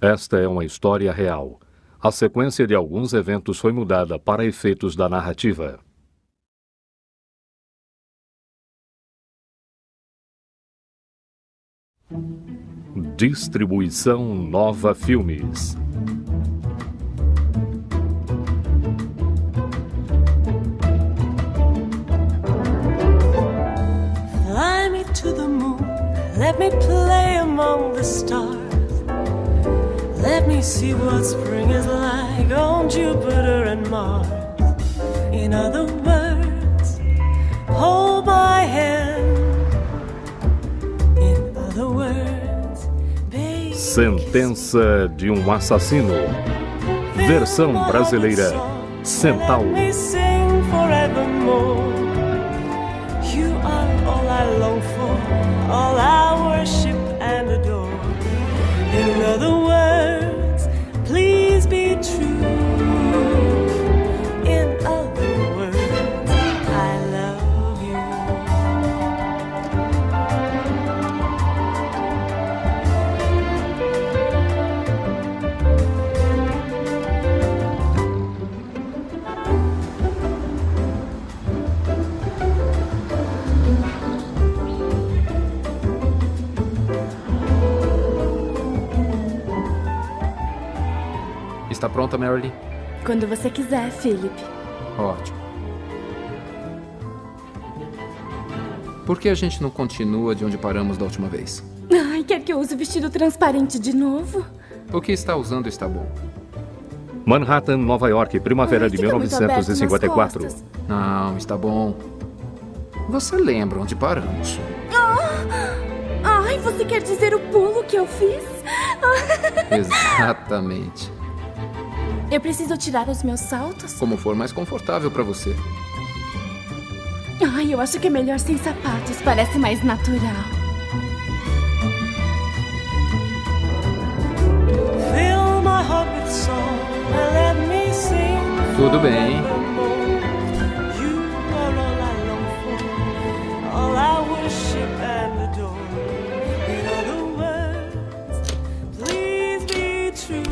Esta é uma história real. A sequência de alguns eventos foi mudada para efeitos da narrativa. Distribuição Nova Filmes. Fly me to the moon, let me play among the stars. Let me see what spring is like on Jupiter and Mars. In other words, hold my hand. In other words, baby, Sentença de um Assassino. Versão brasileira. Centauro. Let me sing forevermore. You are all I long for, all I worship and adore. In other words, please be true. In other words, I love you. Está pronta, Marilyn? Quando você quiser, Philip. Ótimo. Por que a gente não continua de onde paramos da última vez? Ai, quer que eu use o vestido transparente de novo? O que está usando está bom. Manhattan, Nova York, primavera de Fica muito aberto nas 1954. costas. Não, está bom. Você lembra onde paramos? Ai, você quer dizer o pulo que eu fiz? Exatamente. Eu preciso tirar os meus saltos? Como for mais confortável para você. Ai, eu acho que é melhor sem sapatos. Parece mais natural. Fill my heart with song and let me sing. Tudo bem. You are all I long for, all I worship and adore. In other words, please be true.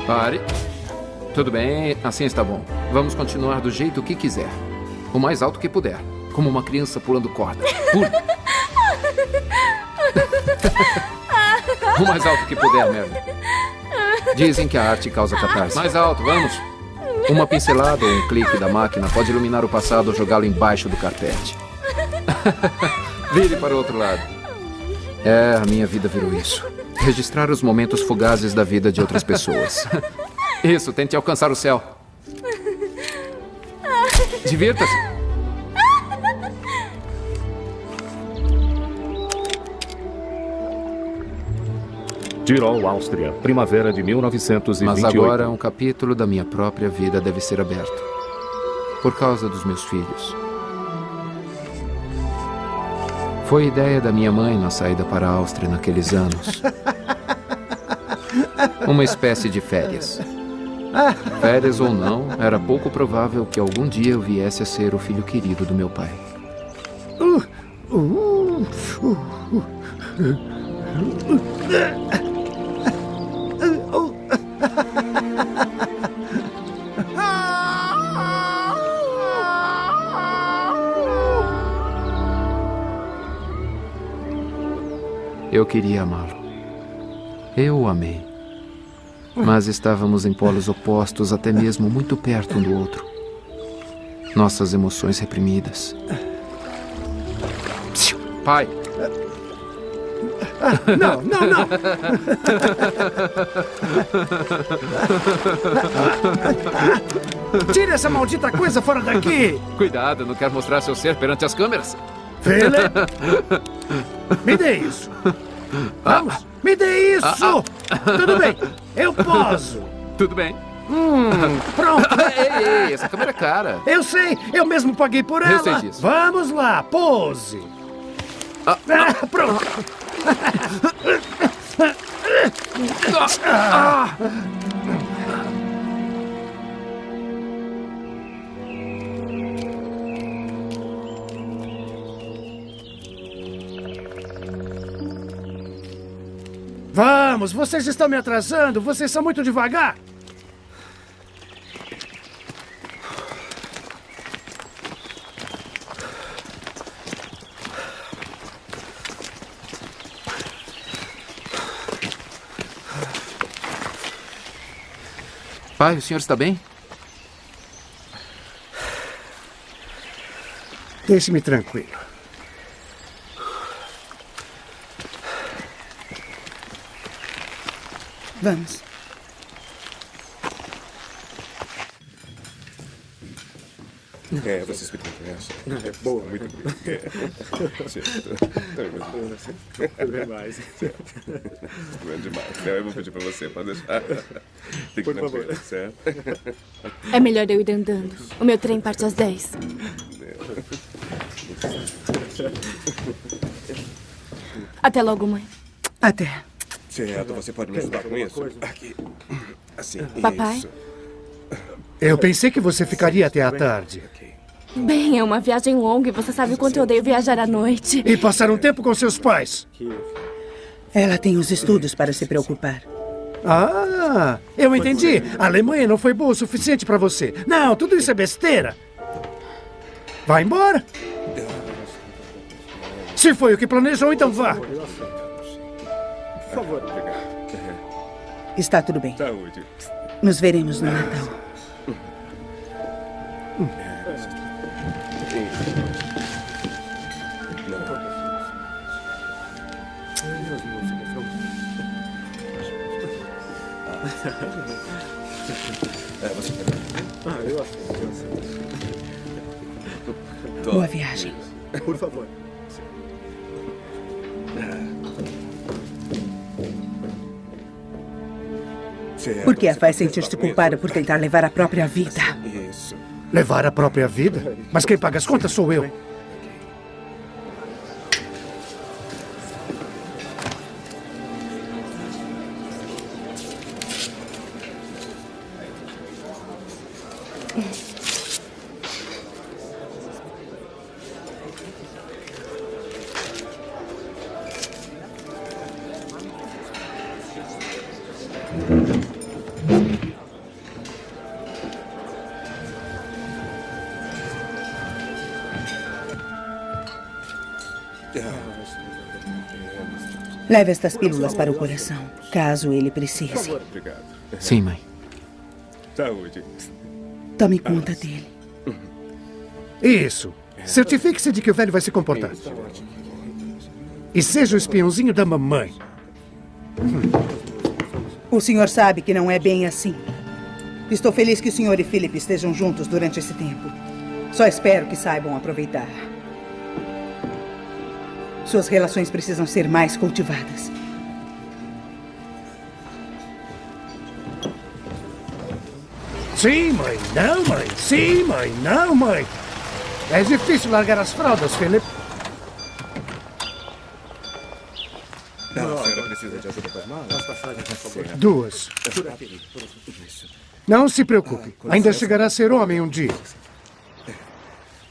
Pare. Tudo bem, assim está bom. Vamos continuar do jeito que quiser. O mais alto que puder. Como uma criança pulando corda. Pule. O mais alto que puder, Mary. Dizem que a arte causa catarse. Mais alto, vamos. Uma pincelada ou um clique da máquina pode iluminar o passado ou jogá-lo embaixo do carpete. Vire para o outro lado. É, a minha vida virou isso. Registrar os momentos fugazes da vida de outras pessoas. Isso, tente alcançar o céu. Divirta-se. Tirol, Áustria, primavera de 1928. Mas agora um capítulo da minha própria vida deve ser aberto. Por causa dos meus filhos. Foi ideia da minha mãe na saída para a Áustria naqueles anos. Uma espécie de férias. Férias ou não, era pouco provável que algum dia eu viesse a ser o filho querido do meu pai. Eu queria amá-lo. Eu o amei. Mas estávamos em polos opostos, até mesmo muito perto um do outro. Nossas emoções reprimidas. Pai! Não, não, não! Tire essa maldita coisa fora daqui! Cuidado, não quer mostrar seu ser perante as câmeras. Philip! Me dê isso! Vamos! Me dê isso! Tudo bem, eu poso! Tudo bem. Pronto! Ei, essa câmera é cara. Eu sei, eu mesmo paguei por ela! Eu sei disso. Vamos lá, pose! Pronto! Vamos! Vamos, vocês estão me atrasando. Vocês são muito devagar. Pai, o senhor está bem? Deixe-me tranquilo. Vamos. Você explicou essa. Boa, muito boa. Certo. É demais. É demais. Eu vou pedir pra você, pode deixar. Fique tranquilo, certo? É melhor eu ir andando. O meu trem parte às 10. Até logo, mãe. Até. Certo, você pode me ajudar com isso? Aqui. Assim, Papai? isso. Eu pensei que você ficaria até a tarde. Bem, é uma viagem longa e você sabe o quanto eu odeio viajar à noite. E passar um tempo com seus pais. Ela tem os estudos para se preocupar. Ah, eu entendi. A Alemanha não foi boa o suficiente para você. Não, tudo isso é besteira. Vá embora. Se foi o que planejou, então vá. Por favor. Está tudo bem. Saúde. Nos veremos no Natal. Boa viagem. Por favor. Por que a faz sentir-se culpada por tentar levar a própria vida? Isso. Levar a própria vida? Mas quem paga as contas sou eu. Leve estas pílulas para o coração, caso ele precise. Obrigado. Sim, mãe. Saúde. Tome conta dele. Isso. Certifique-se de que o velho vai se comportar. E seja o espiãozinho da mamãe. O senhor sabe que não é bem assim. Estou feliz que o senhor e Philip estejam juntos durante esse tempo. Só espero que saibam aproveitar. Suas relações precisam ser mais cultivadas. Sim, mãe. Não, mãe. Sim, mãe. Não, mãe. É difícil largar as fraldas, Philip. A senhora precisa de ajuda com as malas? 2. Não se preocupe. Ainda chegará a ser homem um dia.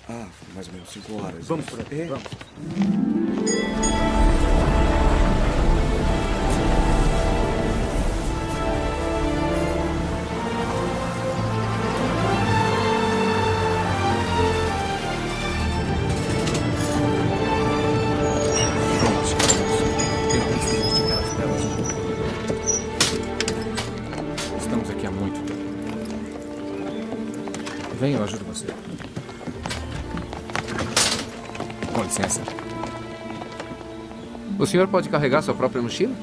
Ah, mais ou menos 5 horas. Vamos por aqui? Vamos. Estamos aqui há muito tempo. Venha, eu ajudo você. Com licença. O senhor pode carregar sua própria mochila?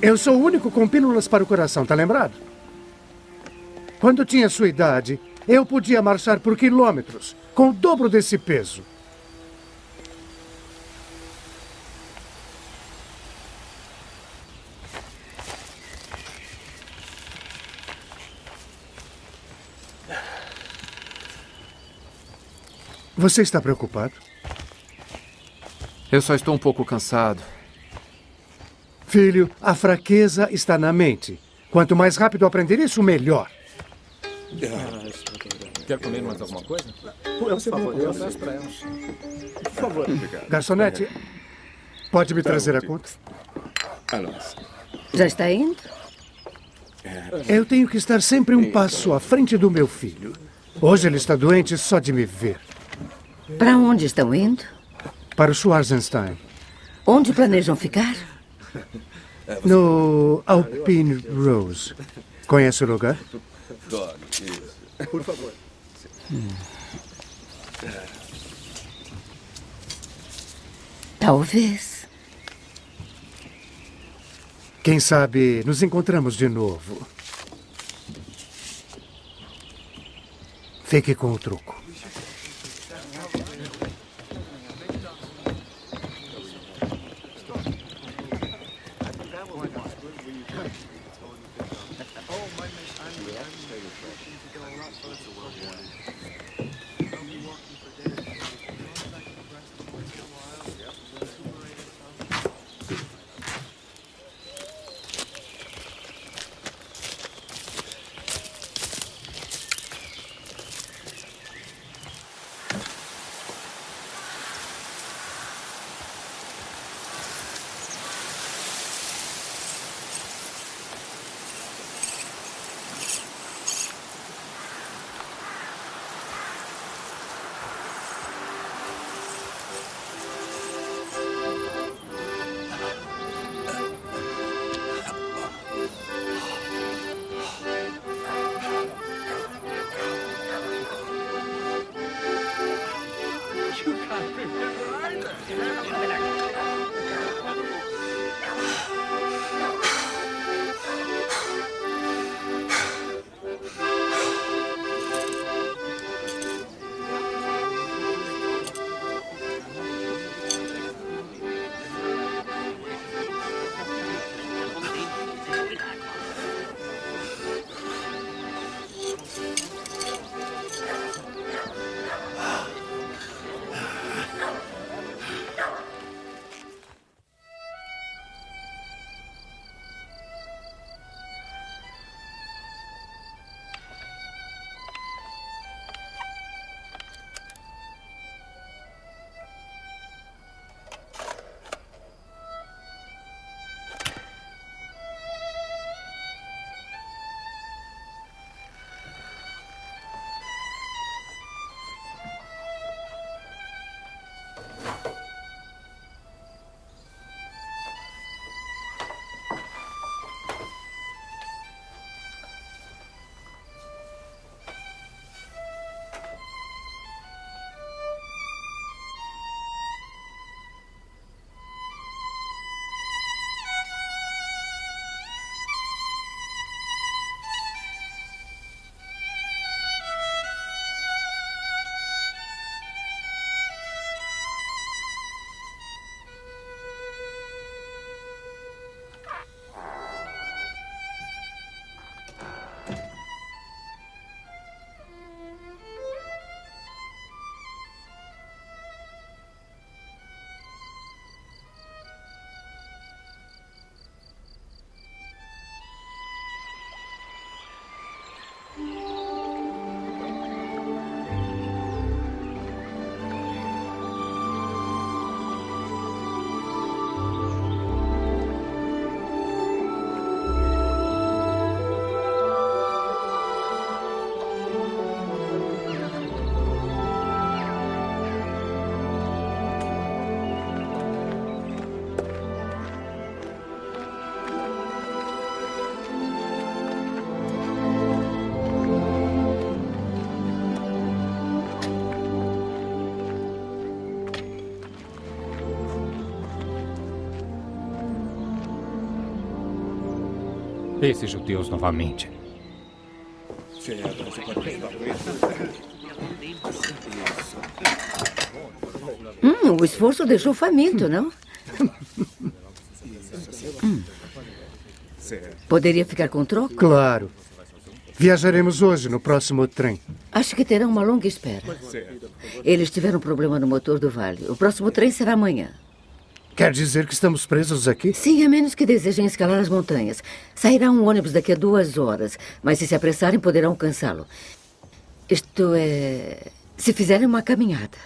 Eu sou o único com pílulas para o coração, tá lembrado? Quando tinha sua idade, eu podia marchar por quilômetros com o dobro desse peso. Você está preocupado? Eu só estou um pouco cansado. Filho, a fraqueza está na mente. Quanto mais rápido aprender isso, melhor. Quer comer mais alguma coisa? Por favor, eu peço para ela. Por favor. Obrigado. Garçonete, pode me trazer a conta? A nós. Já está indo? Eu tenho que estar sempre um passo à frente do meu filho. Hoje ele está doente só de me ver. Para onde estão indo? Para o Schwarzenstein. Onde planejam ficar? No Alpine Rose. Conhece o lugar? Por favor. Talvez. Quem sabe nos encontramos de novo. Fique com o truco. Esses judeus novamente. O esforço deixou faminto, não? Poderia ficar com troco? Claro. Viajaremos hoje no próximo trem. Acho que terão uma longa espera. Eles tiveram um problema no motor do vale. O próximo trem será amanhã. Quer dizer que estamos presos aqui? Sim, a menos que desejem escalar as montanhas. Sairá um ônibus daqui a 2 horas, mas se apressarem poderão alcançá-lo. Isto é... se fizerem uma caminhada.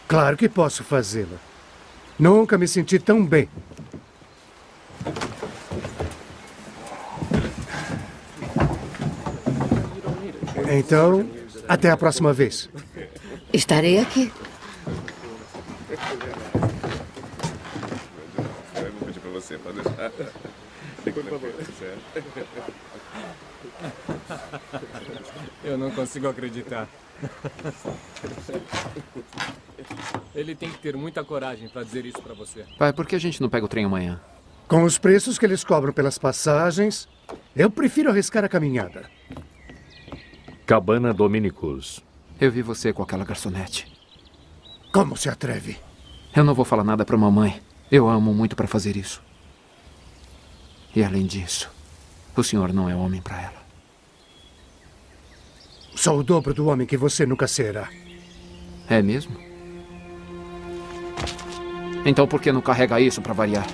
Claro que posso fazê-la. Nunca me senti tão bem. Então, até a próxima vez. Estarei aqui. Eu vou pedir pra você, pode deixar. Por favor. Eu não consigo acreditar. Ele tem que ter muita coragem para dizer isso para você. Pai, por que a gente não pega o trem amanhã? Com os preços que eles cobram pelas passagens, eu prefiro arriscar a caminhada. Cabana Dominicus. Eu vi você com aquela garçonete. Como se atreve? Eu não vou falar nada pra mamãe. Eu amo muito pra fazer isso. E além disso, o senhor não é homem pra ela. Sou o dobro do homem que você nunca será. É mesmo? Então por que não carrega isso pra variar?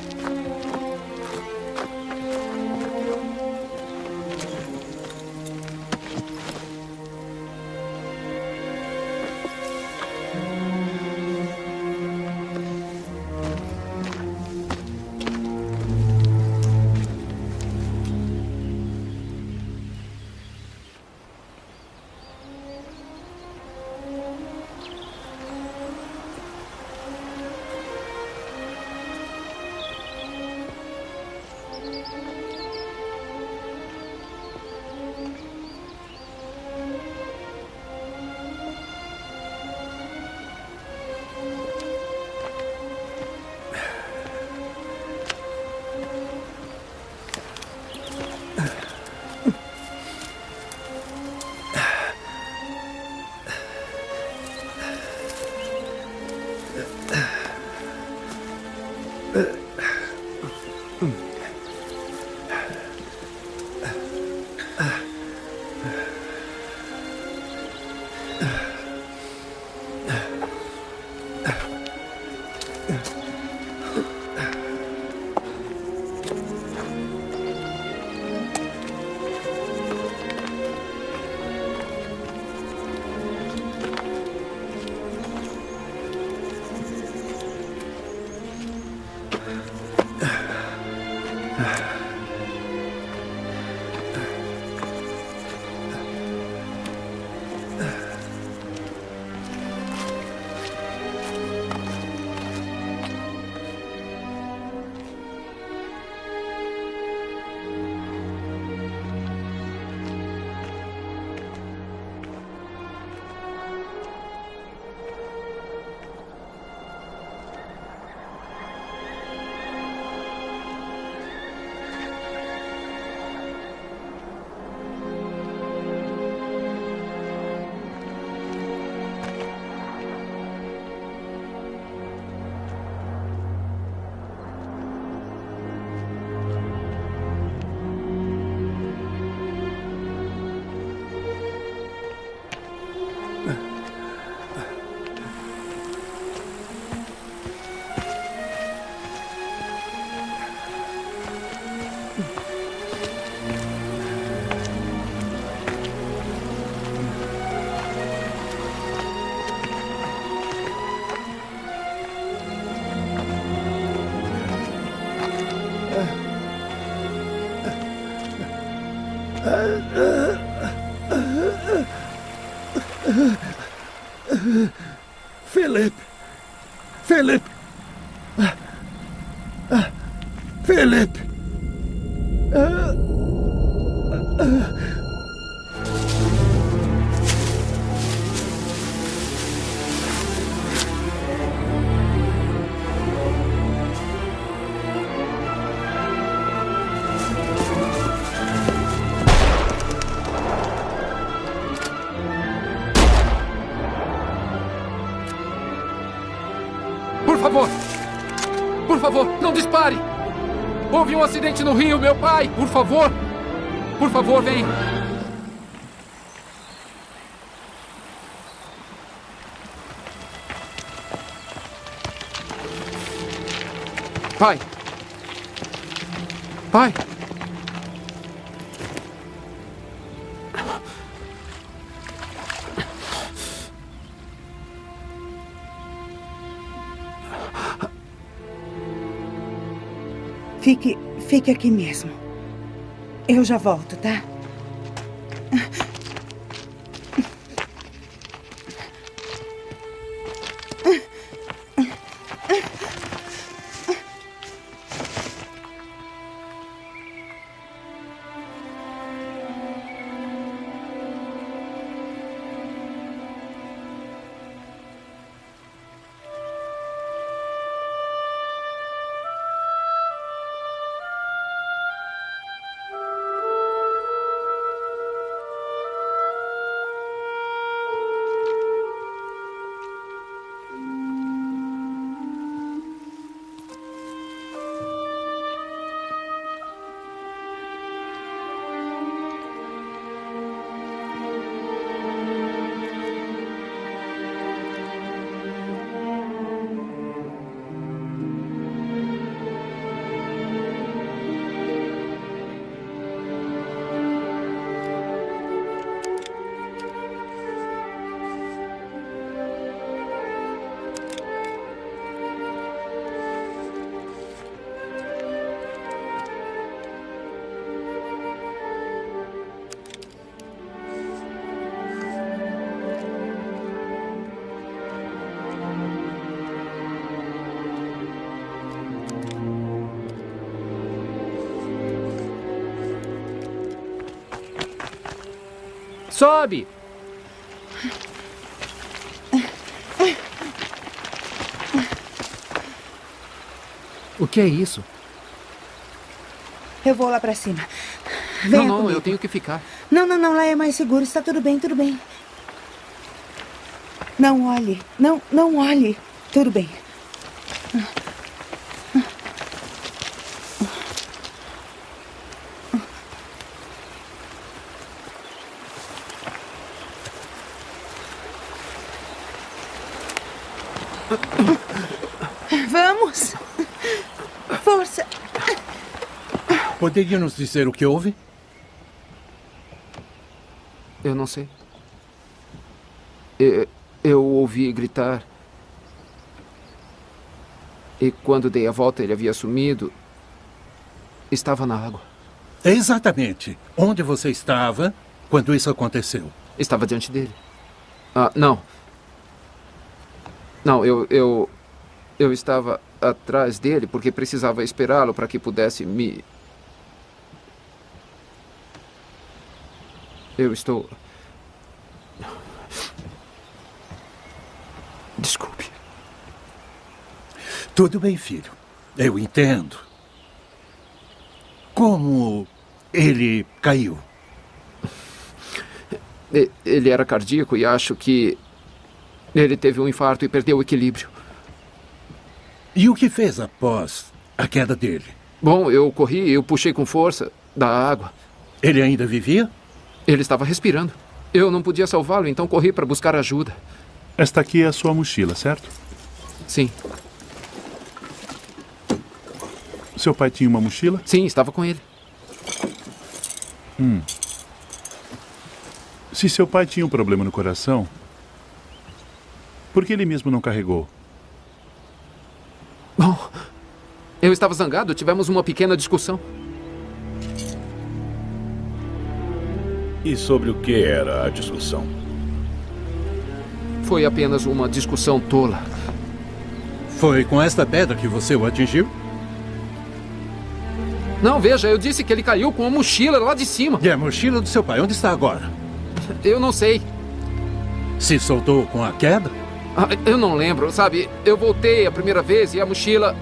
Philip! Philip! Philip! Por favor, não dispare! Houve um acidente no rio, meu pai! Por favor! Por favor, vem! Pai! Pai! Fique aqui mesmo. Eu já volto, tá? Sobe! O que é isso? Eu vou lá pra cima. Venha Não, comigo. eu tenho que ficar. Não, lá é mais seguro. Está tudo bem, tudo bem. Não olhe. Não olhe. Tudo bem. Vamos. Força. Poderia nos dizer o que houve? Eu não sei. Eu ouvi gritar. E quando dei a volta, ele havia sumido. Estava na água. Exatamente. Onde você estava quando isso aconteceu? Estava diante dele. Não. Não, eu estava atrás dele porque precisava esperá-lo para que pudesse me... Eu estou... Desculpe. Tudo bem, filho. Eu entendo. Como ele caiu? Ele era cardíaco e acho que ele teve um infarto e perdeu o equilíbrio. E o que fez após a queda dele? Bom, eu corri, eu puxei com força da água. Ele ainda vivia? Ele estava respirando. Eu não podia salvá-lo, então corri para buscar ajuda. Esta aqui é a sua mochila, certo? Sim. Seu pai tinha uma mochila? Sim, estava com ele. Se seu pai tinha um problema no coração, por que ele mesmo não carregou? Bom, eu estava zangado, tivemos uma pequena discussão. E sobre o que era a discussão? Foi apenas uma discussão tola. Foi com esta pedra que você o atingiu? Não, veja, eu disse que ele caiu com a mochila lá de cima. E a mochila do seu pai, onde está agora? Eu não sei. Se soltou com a queda? Eu não lembro, sabe? Eu voltei a primeira vez e a mochila...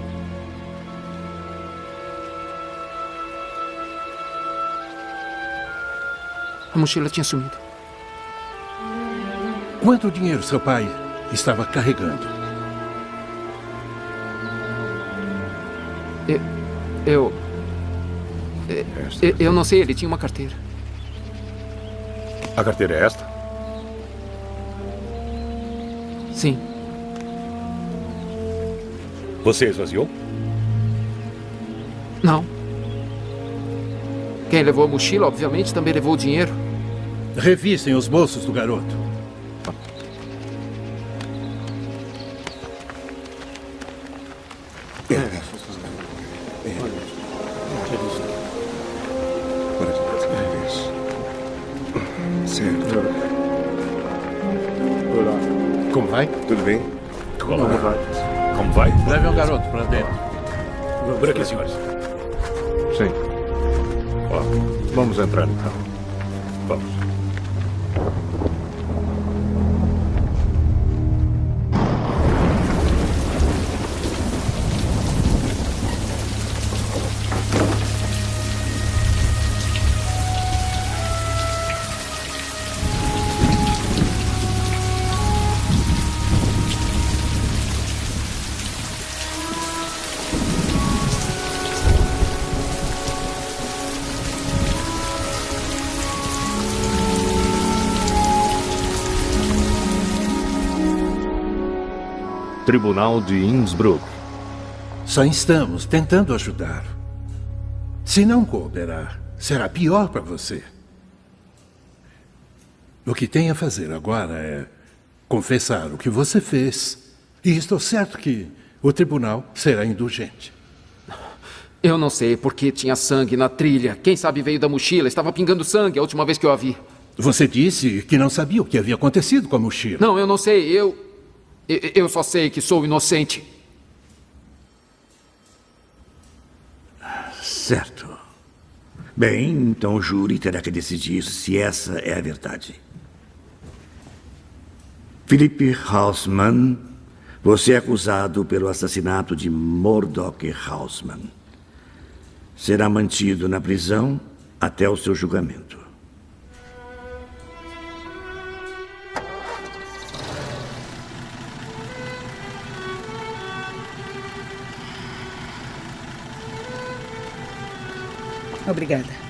A mochila tinha sumido. Quanto dinheiro seu pai estava carregando? Eu não sei, ele tinha uma carteira. A carteira é esta? Sim. Você esvaziou? Não. Quem levou a mochila, obviamente, também levou o dinheiro. Revistem os bolsos do garoto. Como vai? Tudo bem? Como vai? Como vai? Leve um garoto para dentro. Por aqui, senhores. Sim. Vamos entrar então. Vamos. Tribunal de Innsbruck. Só estamos tentando ajudar. Se não cooperar, será pior para você. O que tem a fazer agora é confessar o que você fez. E estou certo que o tribunal será indulgente. Eu não sei porque tinha sangue na trilha. Quem sabe veio da mochila. Estava pingando sangue a última vez que eu a vi. Você disse que não sabia o que havia acontecido com a mochila. Não, eu não sei. Eu só sei que sou inocente. Certo. Bem, então o júri terá que decidir se essa é a verdade. Philip Houseman, você é acusado pelo assassinato de Murdoch Houseman. Será mantido na prisão até o seu julgamento. Obrigada.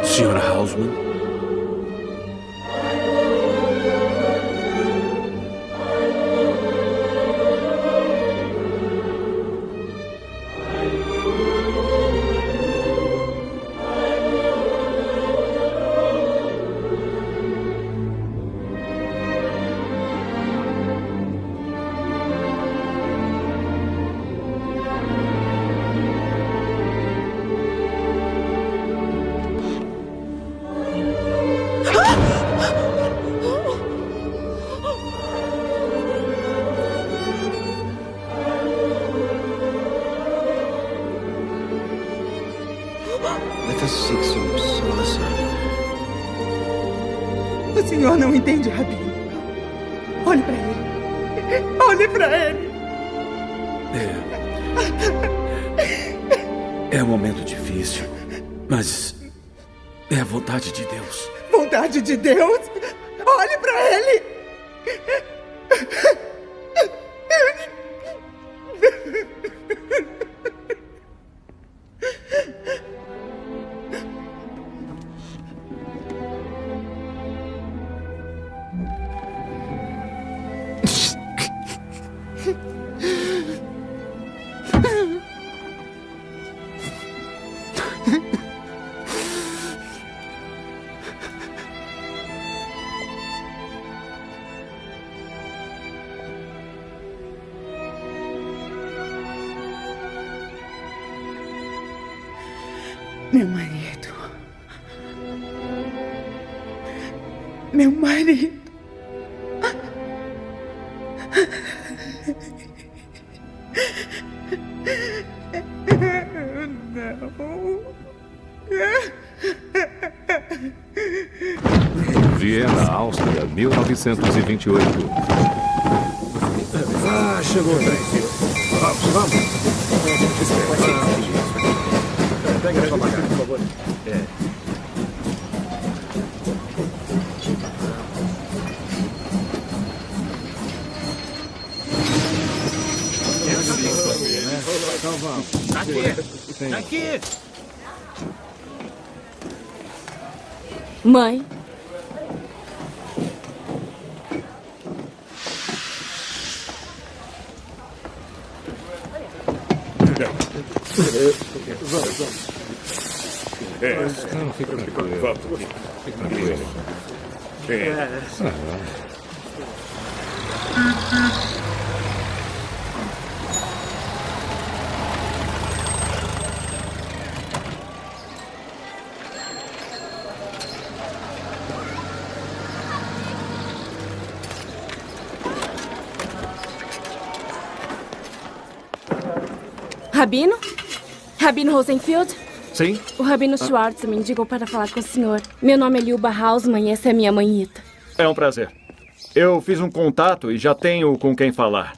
Sra. Houseman? O senhor não entende, Rabino. Olhe para ele. Olhe para ele. É um momento difícil, mas é a vontade de Deus. Vontade de Deus? Olhe para ele. Meu marido. Viena, Áustria, 1928. Ah, chegou o trem. Vamos. Pega a sua bagagem, por favor. Então vamos. Aqui. Mãe. Não, fica tranquilo. Fica tranquilo. Rabino? Rabino Rosenfield? Sim? O Rabino Schwartz me indicou para falar com o senhor. Meu nome é Liuba Hausmann e essa é minha mãe Ita. É um prazer. Eu fiz um contato e já tenho com quem falar.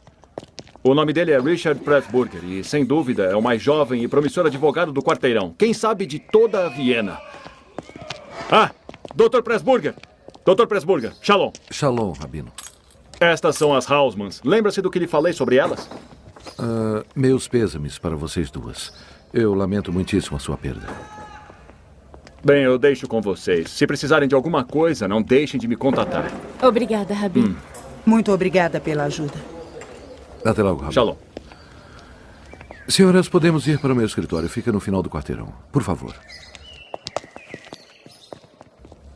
O nome dele é Richard Pressburger e, sem dúvida, é o mais jovem e promissor advogado do quarteirão. Quem sabe de toda a Viena. Ah, Dr. Pressburger. Dr. Pressburger, shalom. Shalom, Rabino. Estas são as Hausmanns. Lembra-se do que lhe falei sobre elas? Meus pêsames para vocês duas. Eu lamento muitíssimo a sua perda. Bem, eu deixo com vocês. Se precisarem de alguma coisa, não deixem de me contatar. Obrigada, Rabino. Muito obrigada pela ajuda. Até logo, Rabino. Shalom. Senhoras, podemos ir para o meu escritório. Fica no final do quarteirão. Por favor.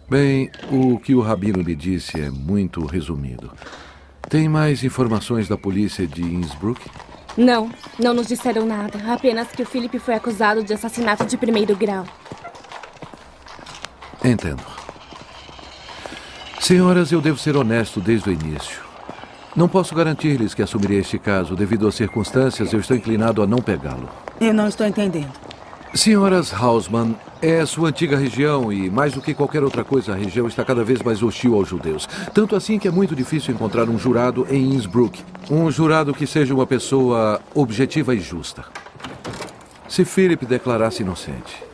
Bem, o que o Rabino lhe disse é muito resumido. Tem mais informações da polícia de Innsbruck? Não nos disseram nada. Apenas que o Philip foi acusado de assassinato de 1º grau. Entendo. Senhoras, eu devo ser honesto desde o início. Não posso garantir-lhes que assumirei este caso. Devido às circunstâncias, eu estou inclinado a não pegá-lo. Eu não estou entendendo. Senhoras Hausmann, é sua antiga região e, mais do que qualquer outra coisa, a região está cada vez mais hostil aos judeus. Tanto assim que é muito difícil encontrar um jurado em Innsbruck. Um jurado que seja uma pessoa objetiva e justa. Se Philip declarar-se inocente,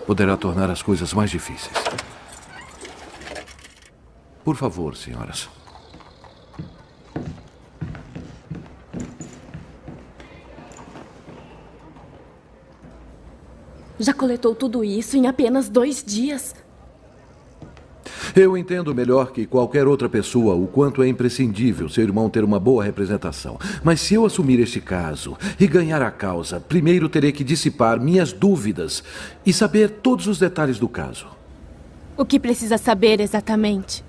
poderá tornar as coisas mais difíceis. Por favor, senhoras. Já coletou tudo isso em apenas 2 dias? Eu entendo melhor que qualquer outra pessoa o quanto é imprescindível seu irmão ter uma boa representação. Mas se eu assumir este caso e ganhar a causa, primeiro terei que dissipar minhas dúvidas e saber todos os detalhes do caso. O que precisa saber exatamente?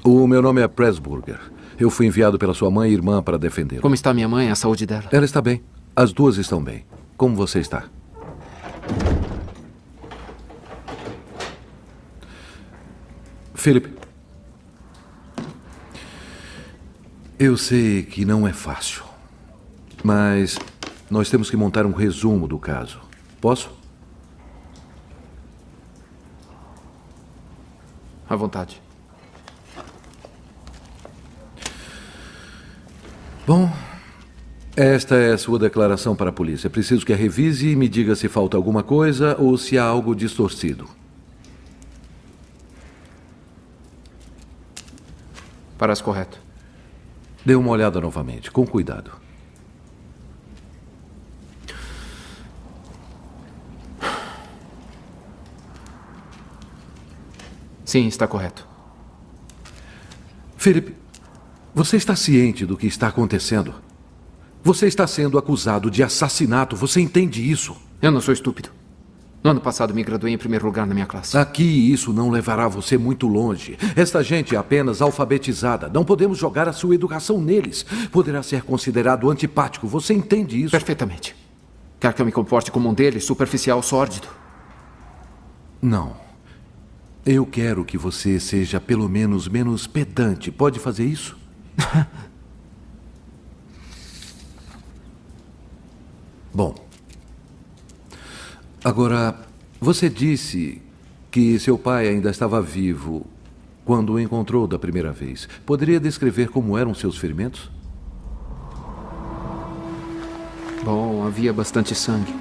O meu nome é Pressburger. Eu fui enviado pela sua mãe e irmã para defendê-lo. Como está minha mãe? A saúde dela? Ela está bem. As duas estão bem. Como você está? Philip. Eu sei que não é fácil, mas nós temos que montar um resumo do caso. Posso? À vontade. Bom, esta é a sua declaração para a polícia. Preciso que a revise e me diga se falta alguma coisa ou se há algo distorcido. Parece correto. Dê uma olhada novamente, com cuidado. Sim, está correto. Philip, você está ciente do que está acontecendo? Você está sendo acusado de assassinato. Você entende isso? Eu não sou estúpido. No ano passado me graduei em primeiro lugar na minha classe. Aqui isso não levará você muito longe. Esta gente é apenas alfabetizada. Não podemos jogar a sua educação neles. Poderá ser considerado antipático. Você entende isso? Perfeitamente. Quer que eu me comporte como um deles, superficial, sórdido? Não. Eu quero que você seja pelo menos menos pedante. Pode fazer isso? Bom. Agora, você disse que seu pai ainda estava vivo quando o encontrou da primeira vez. Poderia descrever como eram seus ferimentos? Bom, havia bastante sangue.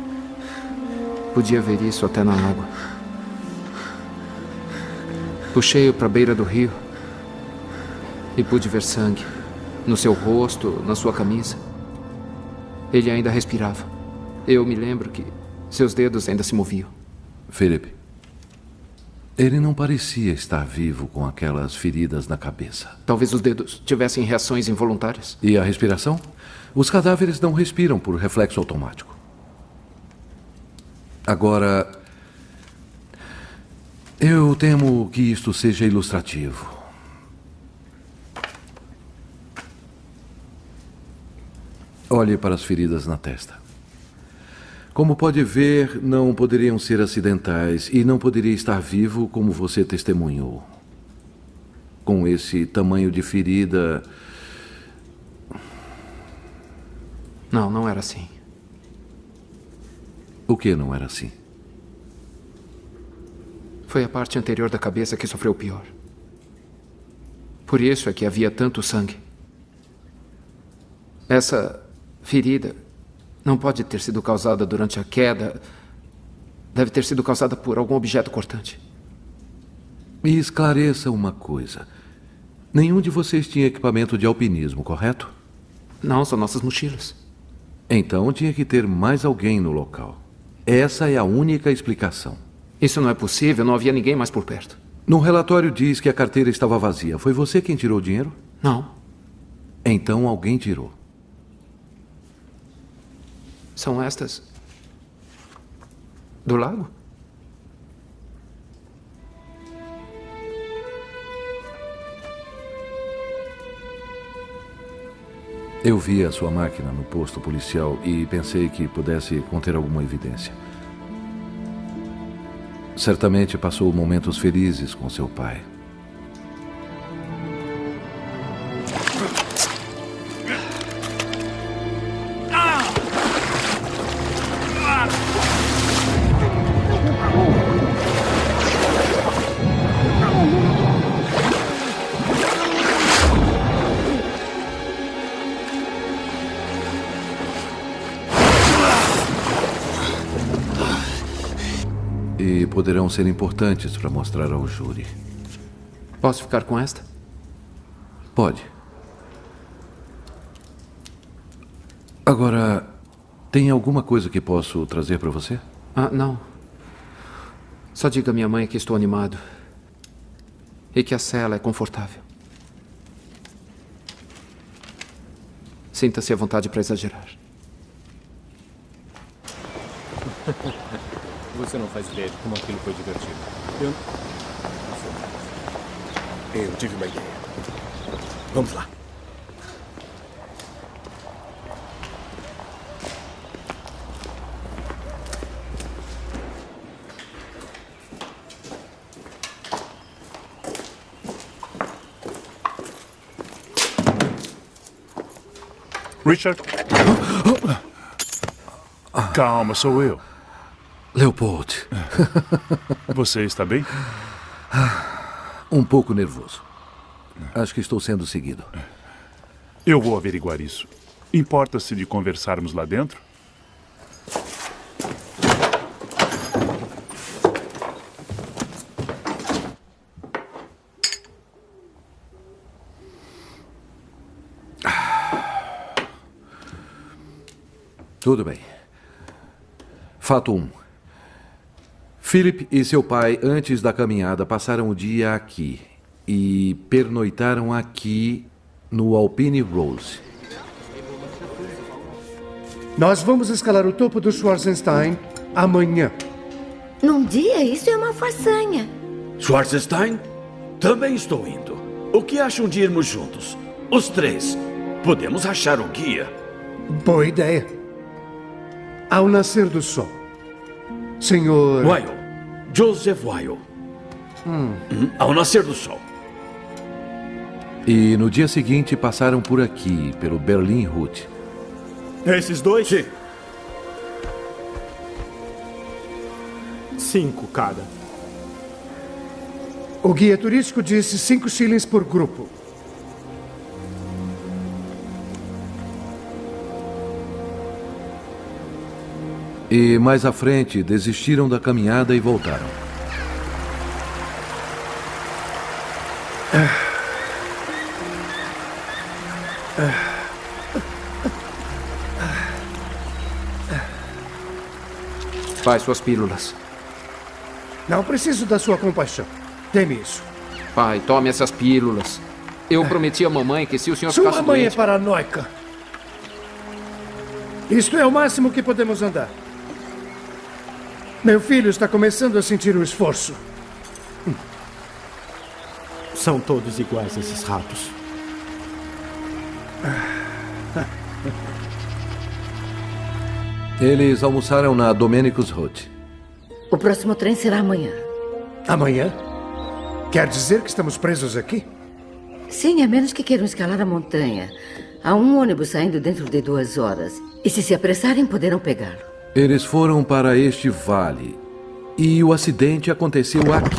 Podia ver isso até na água. Puxei-o para a beira do rio e pude ver sangue no seu rosto, na sua camisa. Ele ainda respirava. Eu me lembro que seus dedos ainda se moviam. Philip, ele não parecia estar vivo com aquelas feridas na cabeça. Talvez os dedos tivessem reações involuntárias. E a respiração? Os cadáveres não respiram por reflexo automático. Agora, eu temo que isto seja ilustrativo. Olhe para as feridas na testa. Como pode ver, não poderiam ser acidentais e não poderia estar vivo como você testemunhou. Com esse tamanho de ferida... Não, não era assim. O que não era assim? Foi a parte anterior da cabeça que sofreu pior. Por isso é que havia tanto sangue. Essa ferida não pode ter sido causada durante a queda. Deve ter sido causada por algum objeto cortante. Me esclareça uma coisa. Nenhum de vocês tinha equipamento de alpinismo, correto? Não, são nossas mochilas. Então tinha que ter mais alguém no local. Essa é a única explicação. Isso não é possível, não havia ninguém mais por perto. No relatório diz que a carteira estava vazia. Foi você quem tirou o dinheiro? Não. Então alguém tirou. São estas do lago? Eu vi a sua máquina no posto policial e pensei que pudesse conter alguma evidência. Certamente passou momentos felizes com seu pai. E poderão ser importantes para mostrar ao júri. Posso ficar com esta? Pode. Agora, tem alguma coisa que posso trazer para você? Ah, não. Só diga à minha mãe que estou animado. E que a cela é confortável. Sinta-se à vontade para exagerar. Você não faz ideia de como aquilo foi divertido. Eu tive uma ideia. Vamos lá. Richard? Calma, sou eu. Leopold. Você está bem? Um pouco nervoso. Acho que estou sendo seguido. Eu vou averiguar isso. Importa-se de conversarmos lá dentro? Tudo bem. Fato 1. Philip e seu pai, antes da caminhada, passaram o dia aqui e pernoitaram aqui no Alpine Rose. Nós vamos escalar o topo do Schwarzenstein amanhã. Num dia, isso é uma façanha. Schwarzenstein? Também estou indo. O que acham de irmos juntos? Os 3. Podemos achar o guia. Boa ideia. Ao nascer do sol. Senhor... Wyle. Joseph Wyle. Ao nascer do sol. E no dia seguinte passaram por aqui, pelo Berlin Route. Esses 2? Sim. 5 cada. O guia turístico disse 5 shillings por grupo. E mais à frente, desistiram da caminhada e voltaram. Pai, suas pílulas. Não preciso da sua compaixão. Teme isso. Pai, tome essas pílulas. Eu prometi à mamãe que se o senhor Sua ficasse mãe doente... é paranoica. Isto é o máximo que podemos andar. Meu filho está começando a sentir o esforço. São todos iguais, esses ratos. Eles almoçaram na Domenicus Road. O próximo trem será amanhã. Amanhã? Quer dizer que estamos presos aqui? Sim, a menos que queiram escalar a montanha. Há um ônibus saindo dentro de 2 horas. E se apressarem, poderão pegá-lo. Eles foram para este vale. E o acidente aconteceu aqui.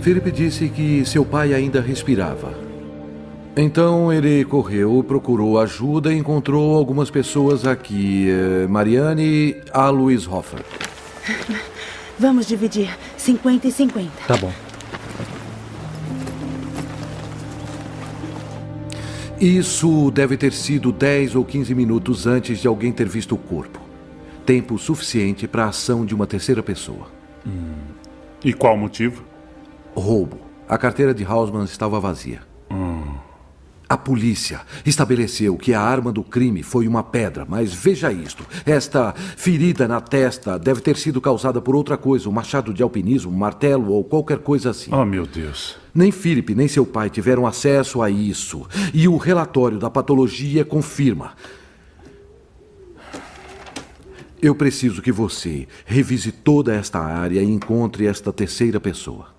Philip disse que seu pai ainda respirava. Então ele correu, procurou ajuda e encontrou algumas pessoas aqui. Marianne e Alois Hofer. Vamos dividir 50 e 50. Tá bom. Isso deve ter sido 10 ou 15 minutos antes de alguém ter visto o corpo. Tempo suficiente para a ação de uma terceira pessoa. E qual o motivo? Roubo. A carteira de Hausmann estava vazia. A polícia estabeleceu que a arma do crime foi uma pedra, mas veja isto. Esta ferida na testa deve ter sido causada por outra coisa, um machado de alpinismo, um martelo ou qualquer coisa assim. Oh, meu Deus. Nem Philip nem seu pai tiveram acesso a isso. E o relatório da patologia confirma. Eu preciso que você revise toda esta área e encontre esta terceira pessoa.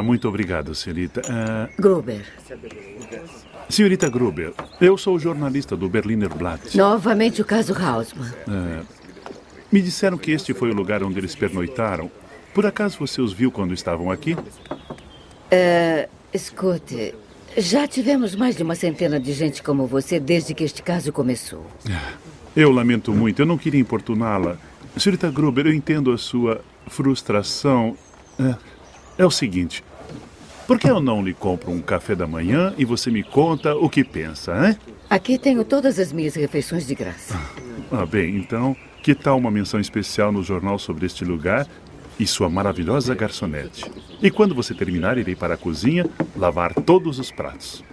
Muito obrigado, senhorita. Gruber. Senhorita Gruber, eu sou o jornalista do Berliner Blatt. Novamente o caso Hausmann. Me disseram que este foi o lugar onde eles pernoitaram. Por acaso você os viu quando estavam aqui? Escute, já tivemos mais de uma centena de gente como você desde que este caso começou. Eu lamento muito, eu não queria importuná-la. Senhorita Gruber, eu entendo a sua frustração. É o seguinte, por que eu não lhe compro um café da manhã e você me conta o que pensa, hein? Aqui tenho todas as minhas refeições de graça. Bem, então, que tal uma menção especial no jornal sobre este lugar e sua maravilhosa garçonete? E quando você terminar, irei para a cozinha lavar todos os pratos.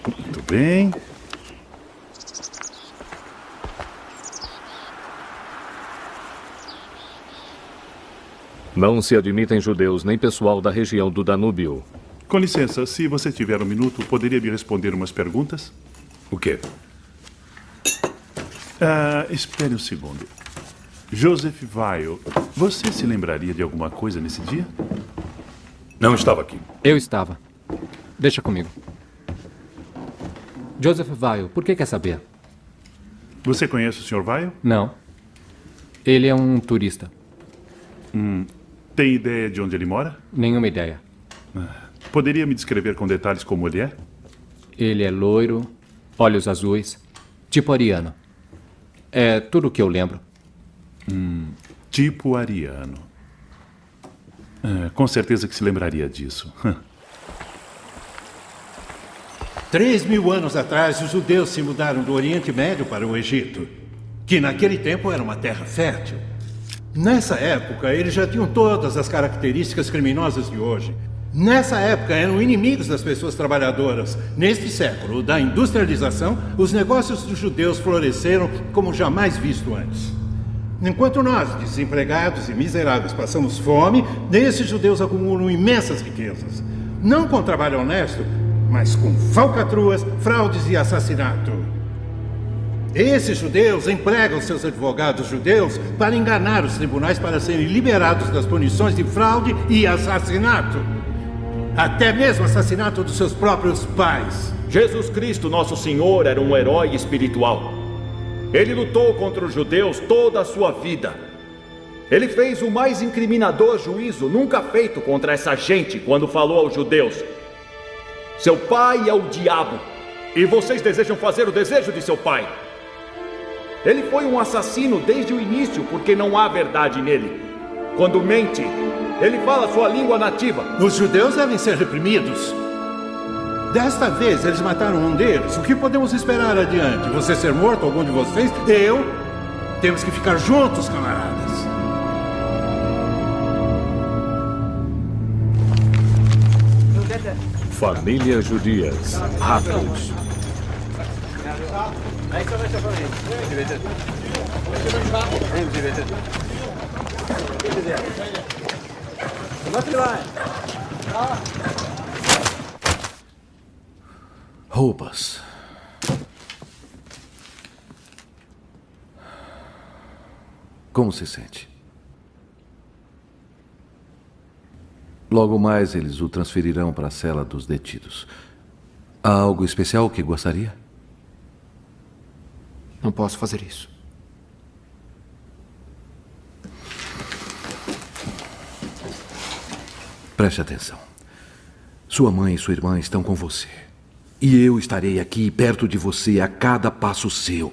Muito bem. Não se admitem judeus nem pessoal da região do Danúbio. Com licença, se você tiver um minuto, poderia me responder umas perguntas? O quê? Espere um segundo. Joseph Weil, você se lembraria de alguma coisa nesse dia? Não estava aqui. Eu estava. Deixa comigo. Joseph Weil, por que quer saber? Você conhece o Sr. Weil? Não. Ele é um turista. Tem ideia de onde ele mora? Nenhuma ideia. Poderia me descrever com detalhes como ele é? Ele é loiro, olhos azuis, tipo ariano. É tudo o que eu lembro. Tipo ariano. Com certeza que se lembraria disso. 3.000 anos atrás, os judeus se mudaram do Oriente Médio para o Egito, que naquele tempo era uma terra fértil. Nessa época, eles já tinham todas as características criminosas de hoje. Nessa época, eram inimigos das pessoas trabalhadoras. Neste século da industrialização, os negócios dos judeus floresceram como jamais visto antes. Enquanto nós, desempregados e miseráveis, passamos fome, esses judeus acumulam imensas riquezas. Não com trabalho honesto, mas com falcatruas, fraudes e assassinato. Esses judeus empregam seus advogados judeus para enganar os tribunais para serem liberados das punições de fraude e assassinato. Até mesmo assassinato dos seus próprios pais. Jesus Cristo, nosso Senhor, era um herói espiritual. Ele lutou contra os judeus toda a sua vida. Ele fez o mais incriminador juízo nunca feito contra essa gente quando falou aos judeus: seu pai é o diabo, e vocês desejam fazer o desejo de seu pai. Ele foi um assassino desde o início, porque não há verdade nele. Quando mente, ele fala sua língua nativa. Os judeus devem ser reprimidos. Desta vez, eles mataram um deles. O que podemos esperar adiante? Você ser morto, algum de vocês? Eu? Temos que ficar juntos, camaradas. Famílias judias, ratos. Roupas. Como se sente? Logo mais eles o transferirão para a cela dos detidos. Há algo especial que gostaria? Não posso fazer isso. Preste atenção. Sua mãe e sua irmã estão com você. E eu estarei aqui perto de você a cada passo seu.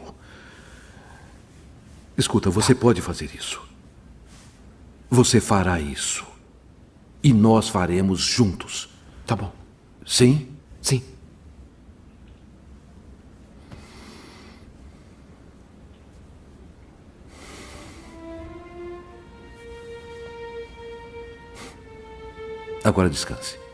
Escuta, você pode fazer isso. Você fará isso. E nós faremos juntos. Tá bom. Sim? Sim. Agora descanse.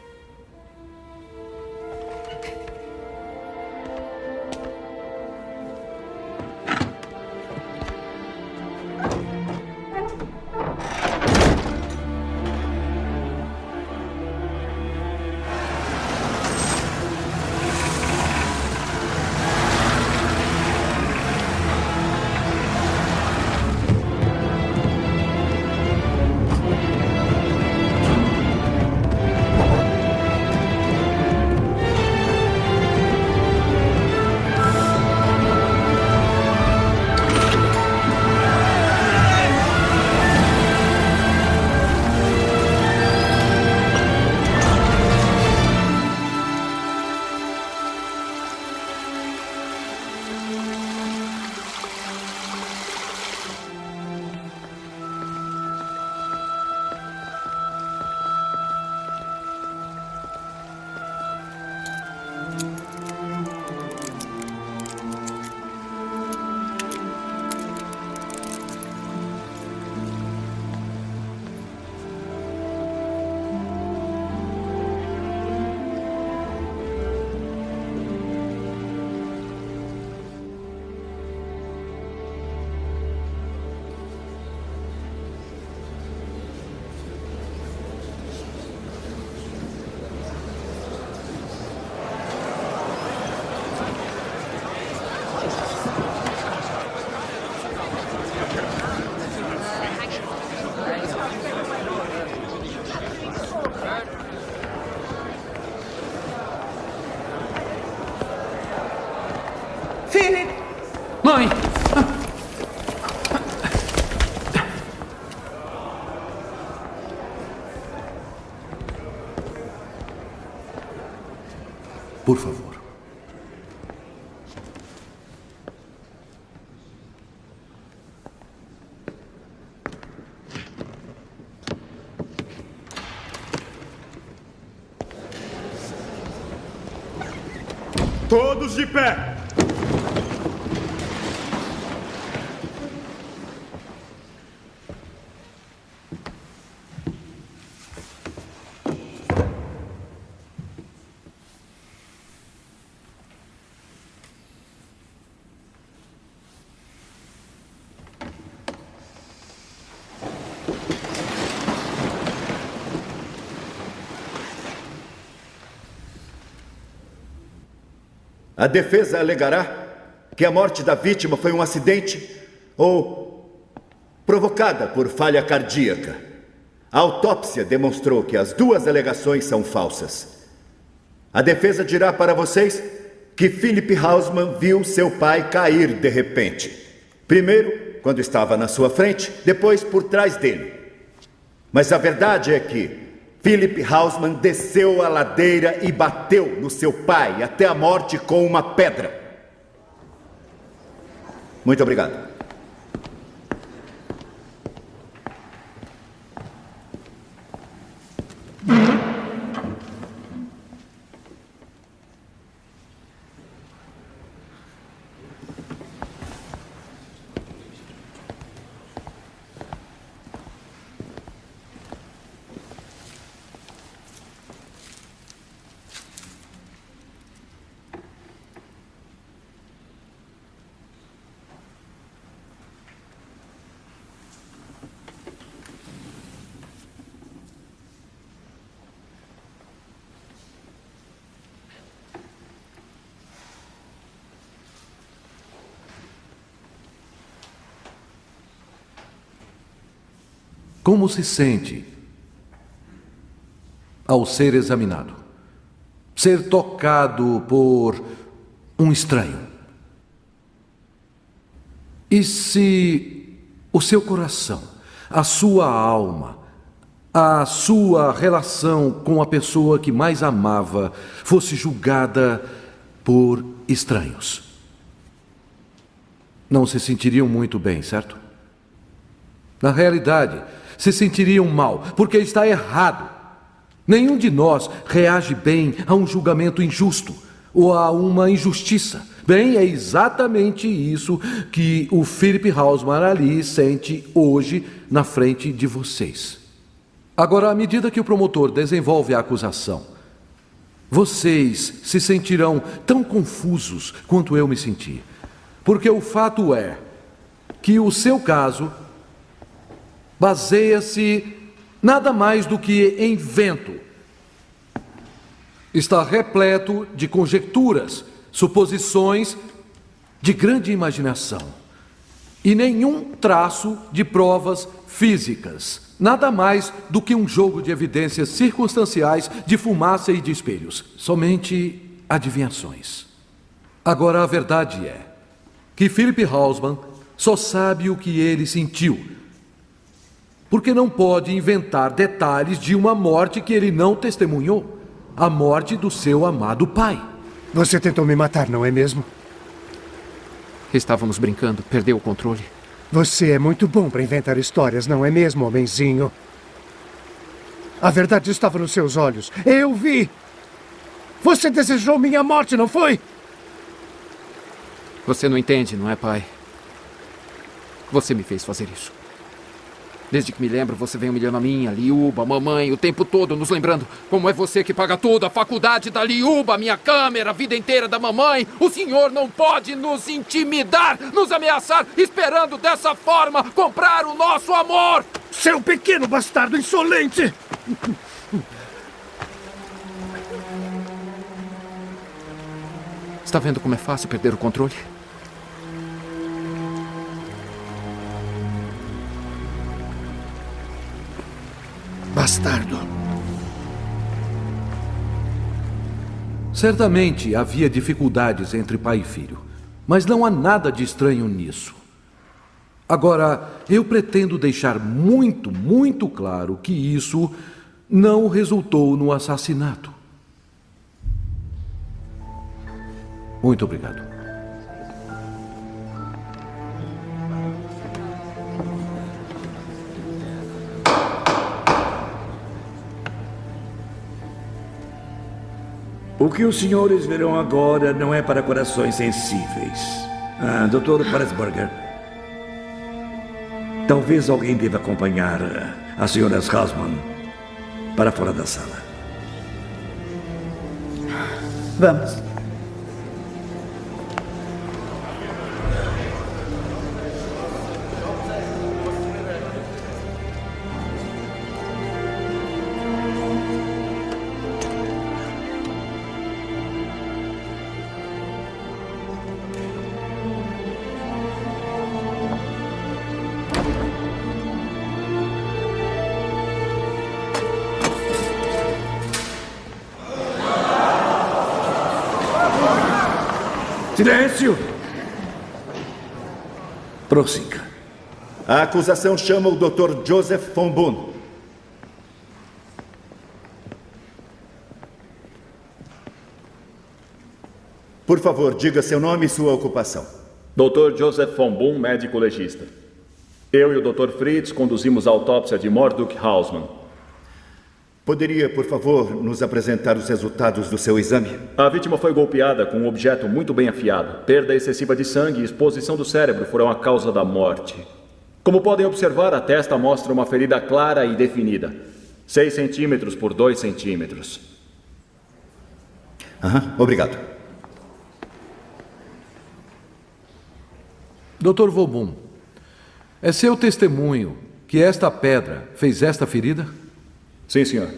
Mãe! Por favor. Todos de pé! A defesa alegará que a morte da vítima foi um acidente ou provocada por falha cardíaca. A autópsia demonstrou que as duas alegações são falsas. A defesa dirá para vocês que Philip Hausman viu seu pai cair de repente. Primeiro, quando estava na sua frente, depois por trás dele. Mas a verdade é que Philip Hausman desceu a ladeira e bateu no seu pai até a morte com uma pedra. Muito obrigado. Como se sente ao ser examinado? Ser tocado por um estranho? E se o seu coração, a sua alma, a sua relação com a pessoa que mais amava fosse julgada por estranhos? Não se sentiriam muito bem, certo? Na realidade, se sentiriam mal, porque está errado. Nenhum de nós reage bem a um julgamento injusto ou a uma injustiça. Bem, é exatamente isso que o Philip Hausman ali sente hoje na frente de vocês. Agora, à medida que o promotor desenvolve a acusação, vocês se sentirão tão confusos quanto eu me senti. Porque o fato é que o seu caso baseia-se nada mais do que em vento. Está repleto de conjecturas, suposições de grande imaginação e nenhum traço de provas físicas. Nada mais do que um jogo de evidências circunstanciais de fumaça e de espelhos. Somente adivinhações. Agora, a verdade é que Philip Hausman só sabe o que ele sentiu, porque não pode inventar detalhes de uma morte que ele não testemunhou. A morte do seu amado pai. Você tentou me matar, não é mesmo? Estávamos brincando, perdeu o controle. Você é muito bom para inventar histórias, não é mesmo, homenzinho? A verdade estava nos seus olhos. Eu vi! Você desejou minha morte, não foi? Você não entende, não é, pai? Você me fez fazer isso. Desde que me lembro, você vem humilhando a mim, a Liuba, a mamãe, o tempo todo nos lembrando como é você que paga tudo, a faculdade da Liuba, a minha câmera, a vida inteira da mamãe. O senhor não pode nos intimidar, nos ameaçar, esperando dessa forma comprar o nosso amor! Seu pequeno bastardo insolente! Está vendo como é fácil perder o controle? Bastardo. Certamente havia dificuldades entre pai e filho, mas não há nada de estranho nisso. Agora, eu pretendo deixar muito claro que isso não resultou no assassinato. Muito obrigado. O que os senhores verão agora não é para corações sensíveis. Dr. Pressburger, talvez alguém deva acompanhar as senhoras Hausmann para fora da sala. Vamos. Silêncio! Prossiga. A acusação chama o Dr. Joseph von Boon. Por favor, diga seu nome e sua ocupação. Dr. Joseph von Boon, médico legista. Eu e o Dr. Fritz conduzimos a autópsia de Mordecai Hausmann. Poderia, por favor, nos apresentar os resultados do seu exame? A vítima foi golpeada com um objeto muito bem afiado. Perda excessiva de sangue e exposição do cérebro foram a causa da morte. Como podem observar, a testa mostra uma ferida clara e definida. 6 centímetros por 2 centímetros. Obrigado. Dr. von Boon, é seu testemunho que esta pedra fez esta ferida? Sim, senhor.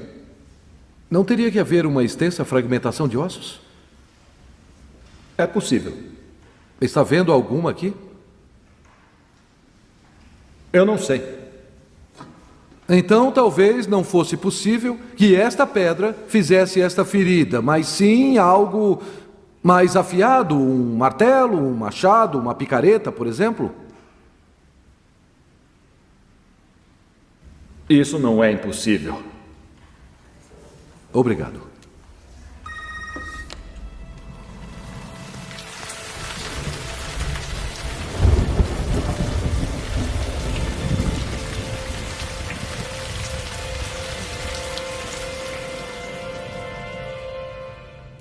Não teria que haver uma extensa fragmentação de ossos? É possível. Está vendo alguma aqui? Eu não sei. Então, talvez não fosse possível que esta pedra fizesse esta ferida, mas sim algo mais afiado, um martelo, um machado, uma picareta, por exemplo? Isso não é impossível. Obrigado.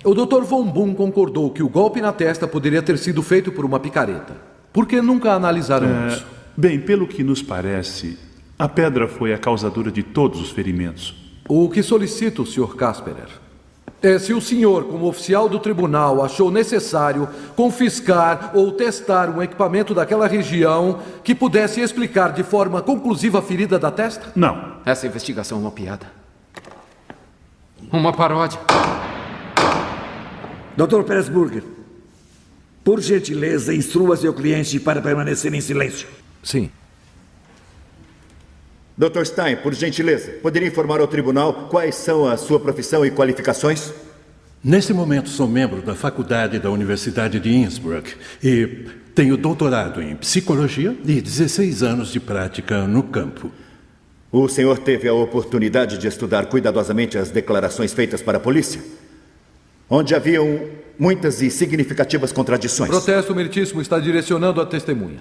O Dr. von Boon concordou que o golpe na testa poderia ter sido feito por uma picareta. Por que nunca analisaram isso? Bem, pelo que nos parece, a pedra foi a causadora de todos os ferimentos. O que solicito, Sr. Casperer, é se o senhor, como oficial do tribunal, achou necessário confiscar ou testar um equipamento daquela região que pudesse explicar de forma conclusiva a ferida da testa? Não. Essa investigação é uma piada. Uma paródia. Dr. Pressburger, por gentileza, instrua seu cliente para permanecer em silêncio. Sim. Dr. Stein, por gentileza, poderia informar ao tribunal quais são a sua profissão e qualificações? Nesse momento, sou membro da faculdade da Universidade de Innsbruck e tenho doutorado em psicologia e 16 anos de prática no campo. O senhor teve a oportunidade de estudar cuidadosamente as declarações feitas para a polícia? Onde haviam muitas e significativas contradições. Protesto meritíssimo está direcionando a testemunha.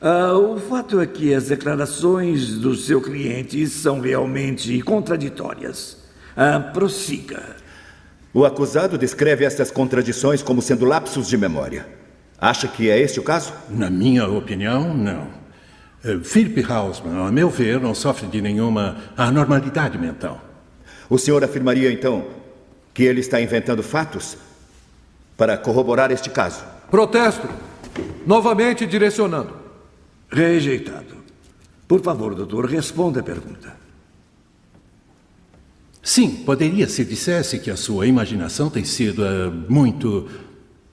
O fato é que as declarações do seu cliente são realmente contraditórias. Prossiga. O acusado descreve essas contradições como sendo lapsos de memória. Acha que é este o caso? Na minha opinião, não. Philip Hausmann, a meu ver, não sofre de nenhuma anormalidade mental. O senhor afirmaria, então, que ele está inventando fatos para corroborar este caso? Protesto. Novamente direcionando. Rejeitado. Por favor, doutor, responda a pergunta. Sim, poderia se dissesse que a sua imaginação tem sido muito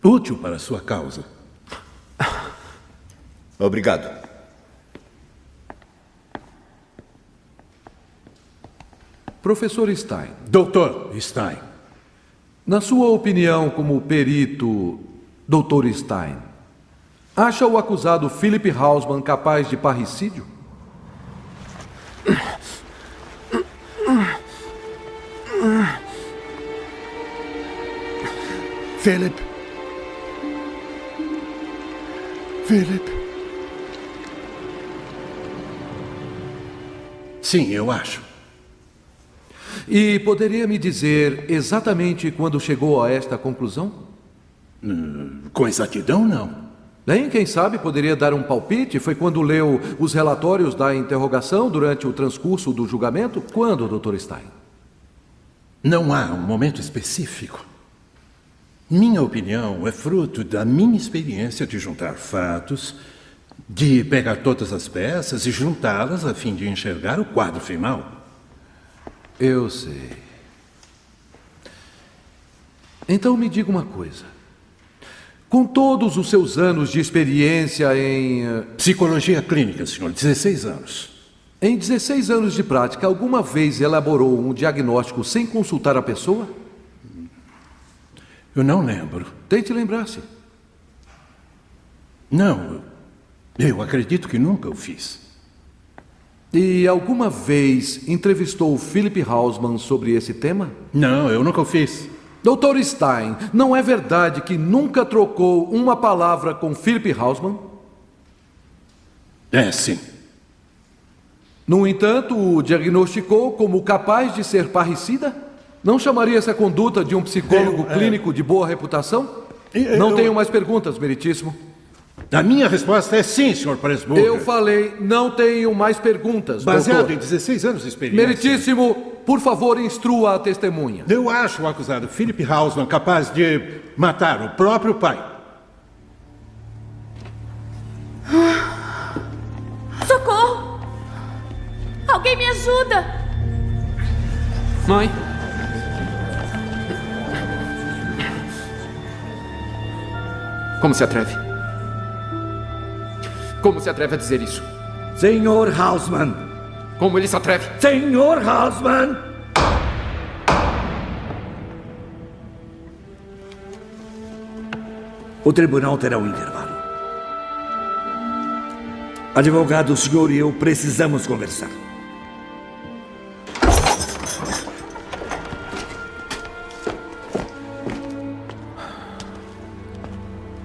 útil para a sua causa. Obrigado. Professor Stein. Doutor Stein. Na sua opinião, como perito, Dr. Stein, acha o acusado Philip Hausmann capaz de parricídio? Philip. Sim, eu acho. E poderia me dizer exatamente quando chegou a esta conclusão? Com exatidão, não. Bem, quem sabe poderia dar um palpite? Foi quando leu os relatórios da interrogação durante o transcurso do julgamento? Quando, Dr. Stein? Não há um momento específico. Minha opinião é fruto da minha experiência de juntar fatos, de pegar todas as peças e juntá-las a fim de enxergar o quadro final. Eu sei. Então me diga uma coisa. Com todos os seus anos de experiência em... Psicologia clínica, senhor, 16 anos. Em 16 anos de prática, alguma vez elaborou um diagnóstico sem consultar a pessoa? Eu não lembro. Tente lembrar-se. Não, eu acredito que nunca o fiz. E alguma vez entrevistou o Philip Hausman sobre esse tema? Não, eu nunca o fiz. Dr. Stein, não é verdade que nunca trocou uma palavra com Philip Hausman? É, sim. No entanto, o diagnosticou como capaz de ser parricida? Não chamaria essa conduta de um psicólogo clínico de boa reputação? Não tenho mais perguntas, meritíssimo. A minha resposta é sim, Sr. Pressburger. Eu falei, não tenho mais perguntas, Baseado doutor. em 16 anos de experiência. Meritíssimo, por favor, instrua a testemunha. Eu acho o acusado Philip Hausman capaz de matar o próprio pai. Socorro! Alguém me ajuda! Mãe? Como se atreve? Como se atreve a dizer isso? Senhor Hausman! Como ele se atreve? Senhor Hausman! O tribunal terá um intervalo. Advogado, o senhor e eu precisamos conversar.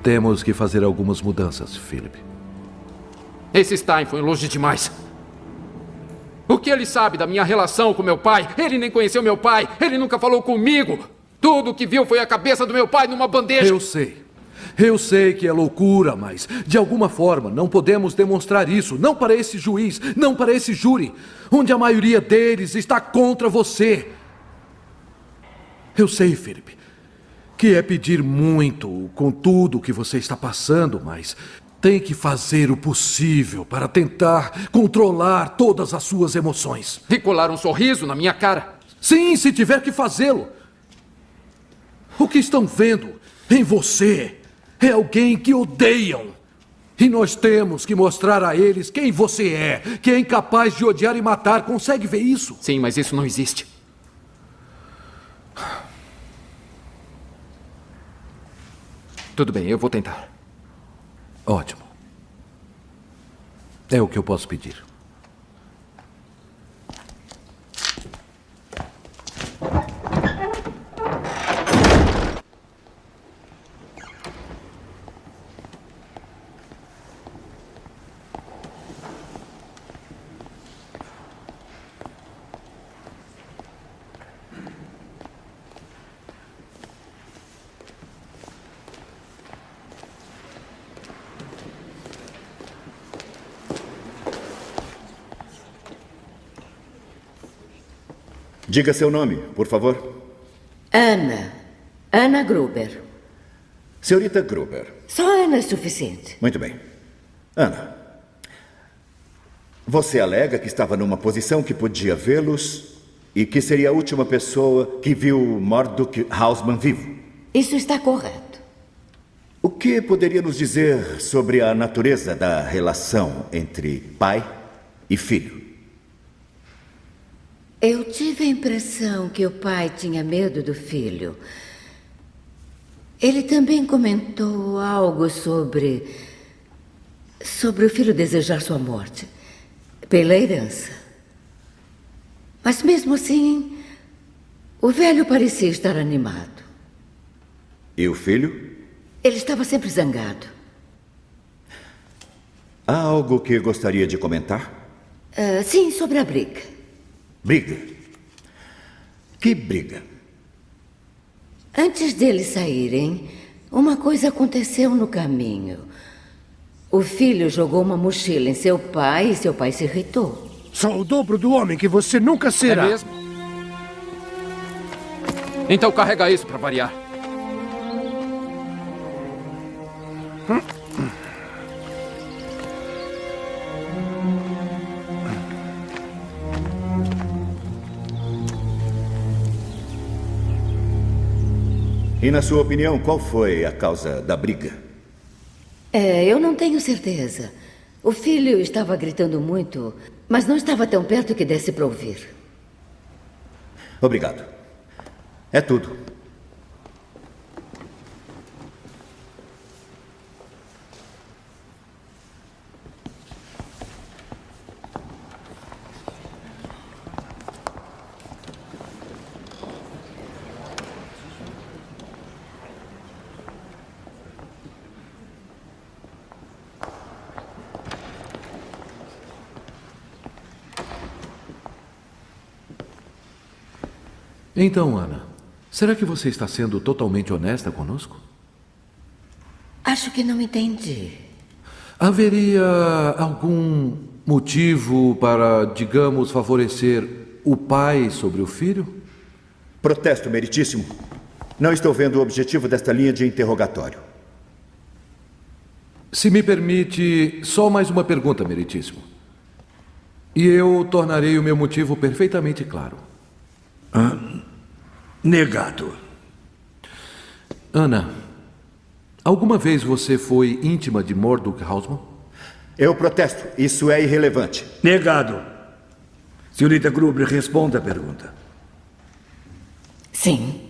Temos que fazer algumas mudanças, Philip. Esse Stein foi longe demais. O que ele sabe da minha relação com meu pai? Ele nem conheceu meu pai. Ele nunca falou comigo. Tudo o que viu foi a cabeça do meu pai numa bandeja. Eu sei. Eu sei que é loucura, mas de alguma forma não podemos demonstrar isso. Não para esse juiz, não para esse júri, onde a maioria deles está contra você. Eu sei, Philip, que é pedir muito com tudo o que você está passando, mas tem que fazer o possível para tentar controlar todas as suas emoções. E colar um sorriso na minha cara? Sim, se tiver que fazê-lo. O que estão vendo em você é alguém que odeiam. E nós temos que mostrar a eles quem você é, que é incapaz de odiar e matar. Consegue ver isso? Sim, mas isso não existe. Tudo bem, eu vou tentar. Ótimo. É o que eu posso pedir. Diga seu nome, por favor. Ana Gruber. Senhorita Gruber. Só Ana é suficiente. Muito bem. Ana, você alega que estava numa posição que podia vê-los e que seria a última pessoa que viu Murdoch Hausman vivo. Isso está correto. O que poderia nos dizer sobre a natureza da relação entre pai e filho? Eu tive a impressão que o pai tinha medo do filho. Ele também comentou algo sobre o filho desejar sua morte pela herança. Mas mesmo assim, o velho parecia estar animado. E o filho? Ele estava sempre zangado. Há algo que gostaria de comentar? Sim, sobre a briga. Briga? Que briga? Antes deles saírem, uma coisa aconteceu no caminho. O filho jogou uma mochila em seu pai e seu pai se irritou. Sou o dobro do homem que você nunca será. É mesmo? Então carrega isso para variar. E na sua opinião, qual foi a causa da briga? Eu não tenho certeza. O filho estava gritando muito, mas não estava tão perto que desse para ouvir. Obrigado. É tudo. Então, Ana, será que você está sendo totalmente honesta conosco? Acho que não entendi. Haveria algum motivo para, digamos, favorecer o pai sobre o filho? Protesto, meritíssimo. Não estou vendo o objetivo desta linha de interrogatório. Se me permite, só mais uma pergunta, meritíssimo. E eu tornarei o meu motivo perfeitamente claro. Negado. Ana, alguma vez você foi íntima de Mordok Hausman? Eu protesto. Isso é irrelevante. Negado. Senhorita Gruber, responda a pergunta. Sim.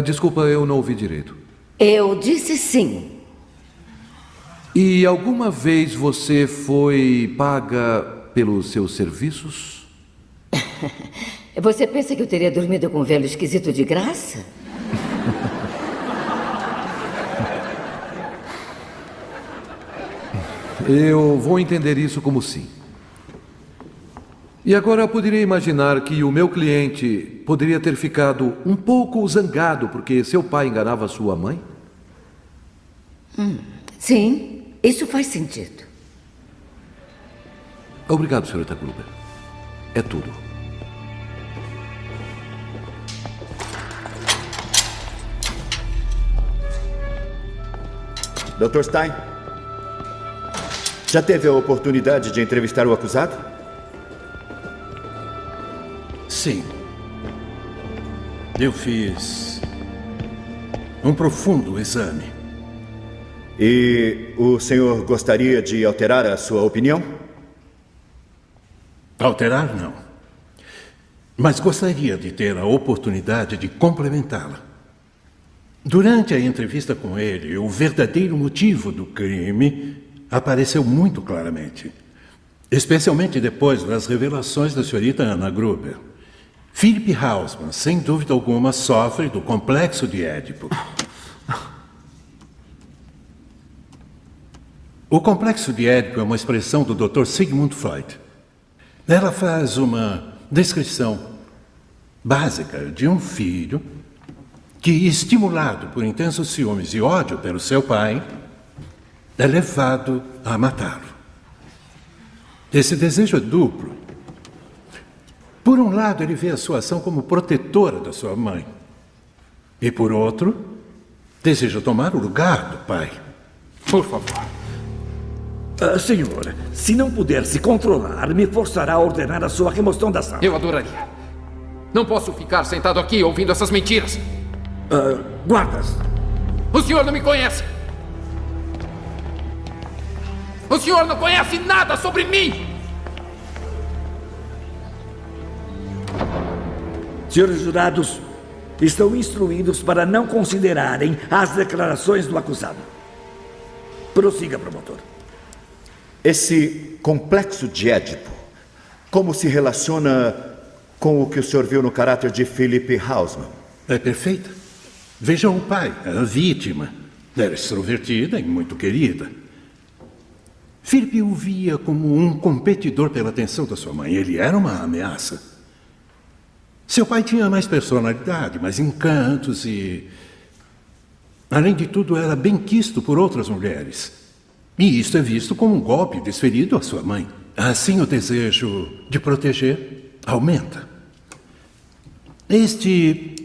Desculpa, eu não ouvi direito. Eu disse sim. E alguma vez você foi paga pelos seus serviços? Você pensa que eu teria dormido com um velho esquisito de graça? Eu vou entender isso como sim. E agora eu poderia imaginar que o meu cliente poderia ter ficado um pouco zangado porque seu pai enganava sua mãe? Sim, isso faz sentido. Obrigado, senhorita Gruber. É tudo. Dr. Stein, já teve a oportunidade de entrevistar o acusado? Sim. Eu fiz um profundo exame. E o senhor gostaria de alterar a sua opinião? Alterar, não. Mas gostaria de ter a oportunidade de complementá-la. Durante a entrevista com ele, o verdadeiro motivo do crime apareceu muito claramente. Especialmente depois das revelações da senhorita Ana Gruber. Philip Hausman, sem dúvida alguma, sofre do complexo de Édipo. O complexo de Édipo é uma expressão do Dr. Sigmund Freud. Ela faz uma descrição básica de um filho que, estimulado por intensos ciúmes e ódio pelo seu pai, é levado a matá-lo. Esse desejo é duplo. Por um lado, ele vê a sua ação como protetora da sua mãe. E, por outro, deseja tomar o lugar do pai. Por favor. Senhor, se não puder se controlar, me forçará a ordenar a sua remoção da sala. Eu adoraria. Não posso ficar sentado aqui ouvindo essas mentiras. Guardas. O senhor não me conhece. O senhor não conhece nada sobre mim. Senhores jurados, estão instruídos para não considerarem as declarações do acusado. Prossiga, promotor. Esse complexo de Édipo, como se relaciona com o que o senhor viu no caráter de Philip Hausman? É perfeita. Vejam o pai, a vítima. Era extrovertida e muito querida. Philip o via como um competidor pela atenção da sua mãe. Ele era uma ameaça. Seu pai tinha mais personalidade, mais encantos e, além de tudo, era bem quisto por outras mulheres. E isto é visto como um golpe desferido à sua mãe. Assim, o desejo de proteger aumenta. Este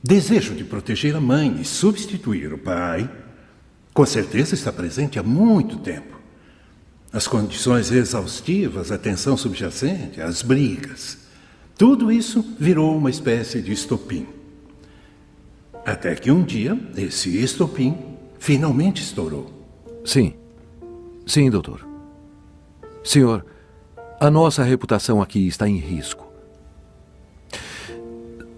desejo de proteger a mãe e substituir o pai, com certeza está presente há muito tempo. As condições exaustivas, a tensão subjacente, as brigas, tudo isso virou uma espécie de estopim. Até que um dia, esse estopim finalmente estourou. Sim. Sim, doutor. Senhor, a nossa reputação aqui está em risco.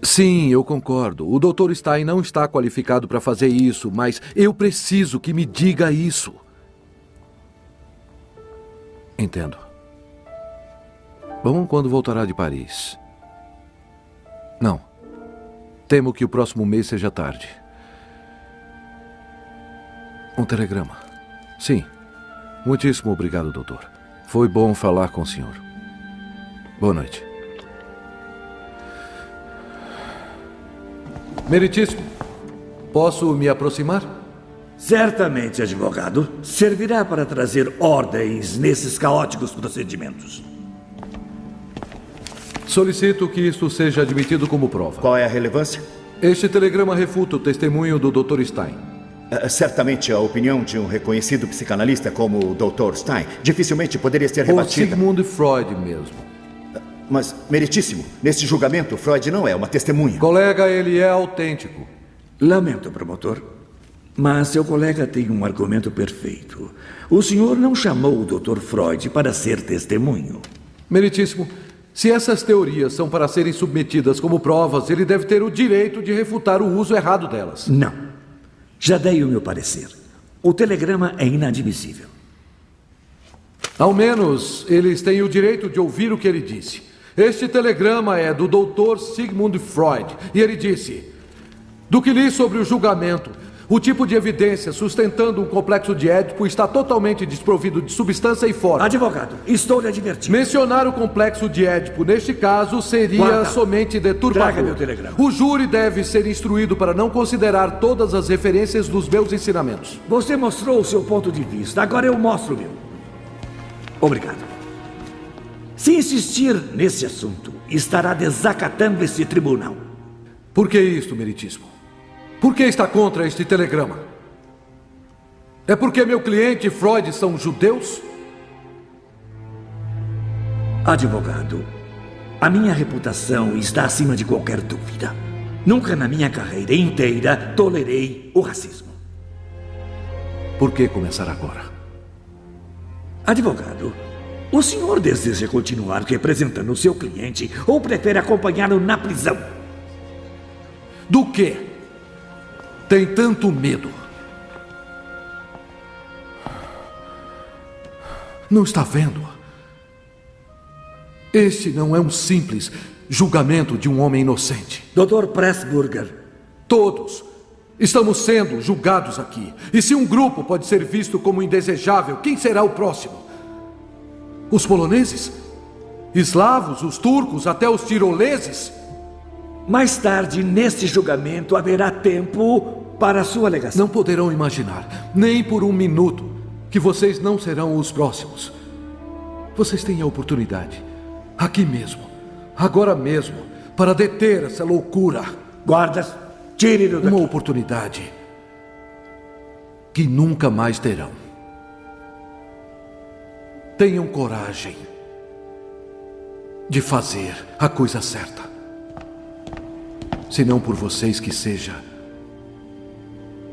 Sim, eu concordo. O Dr. Stein não está qualificado para fazer isso, mas eu preciso que me diga isso. Entendo. Bom, quando voltará de Paris? Não. Temo que o próximo mês seja tarde. Um telegrama. Sim. Muitíssimo obrigado, doutor. Foi bom falar com o senhor. Boa noite. Meritíssimo, posso me aproximar? Certamente, advogado. Servirá para trazer ordens nesses caóticos procedimentos. Solicito que isto seja admitido como prova. Qual é a relevância? Este telegrama refuta o testemunho do Dr. Stein. Certamente a opinião de um reconhecido psicanalista como o Dr. Stein dificilmente poderia ser rebatida. Ou Sigmund Freud mesmo. Mas, meritíssimo, neste julgamento, Freud não é uma testemunha. Colega, ele é autêntico. Lamento, promotor, mas seu colega tem um argumento perfeito. O senhor não chamou o Dr. Freud para ser testemunho. Meritíssimo, se essas teorias são para serem submetidas como provas, ele deve ter o direito de refutar o uso errado delas. Não. Já dei o meu parecer. O telegrama é inadmissível. Ao menos, eles têm o direito de ouvir o que ele disse. Este telegrama é do Dr. Sigmund Freud, e ele disse: do que li sobre o julgamento, o tipo de evidência sustentando um complexo de Édipo está totalmente desprovido de substância e forma. Advogado, estou lhe advertindo. Mencionar o complexo de Édipo, neste caso, seria somente deturpador. Traga meu telegrama. O júri deve ser instruído para não considerar todas as referências dos meus ensinamentos. Você mostrou o seu ponto de vista, agora eu mostro o meu. Obrigado. Se insistir nesse assunto, estará desacatando esse tribunal. Por que isto, meritíssimo? Por que está contra este telegrama? É porque meu cliente e Freud são judeus? Advogado, a minha reputação está acima de qualquer dúvida. Nunca na minha carreira inteira tolerei o racismo. Por que começar agora? Advogado, o senhor deseja continuar representando o seu cliente ou prefere acompanhá-lo na prisão? Do quê? Tem tanto medo? Não está vendo? Este não é um simples julgamento de um homem inocente. Dr. Pressburger. Todos estamos sendo julgados aqui. E se um grupo pode ser visto como indesejável, quem será o próximo? Os poloneses? Eslavos, os turcos, até os tiroleses? Mais tarde, neste julgamento, haverá tempo para a sua alegação. Não poderão imaginar, nem por um minuto, que vocês não serão os próximos. Vocês têm a oportunidade, aqui mesmo, agora mesmo, para deter essa loucura. Guardas, tire-o daqui. Uma oportunidade que nunca mais terão. Tenham coragem de fazer a coisa certa. Se não por vocês, que seja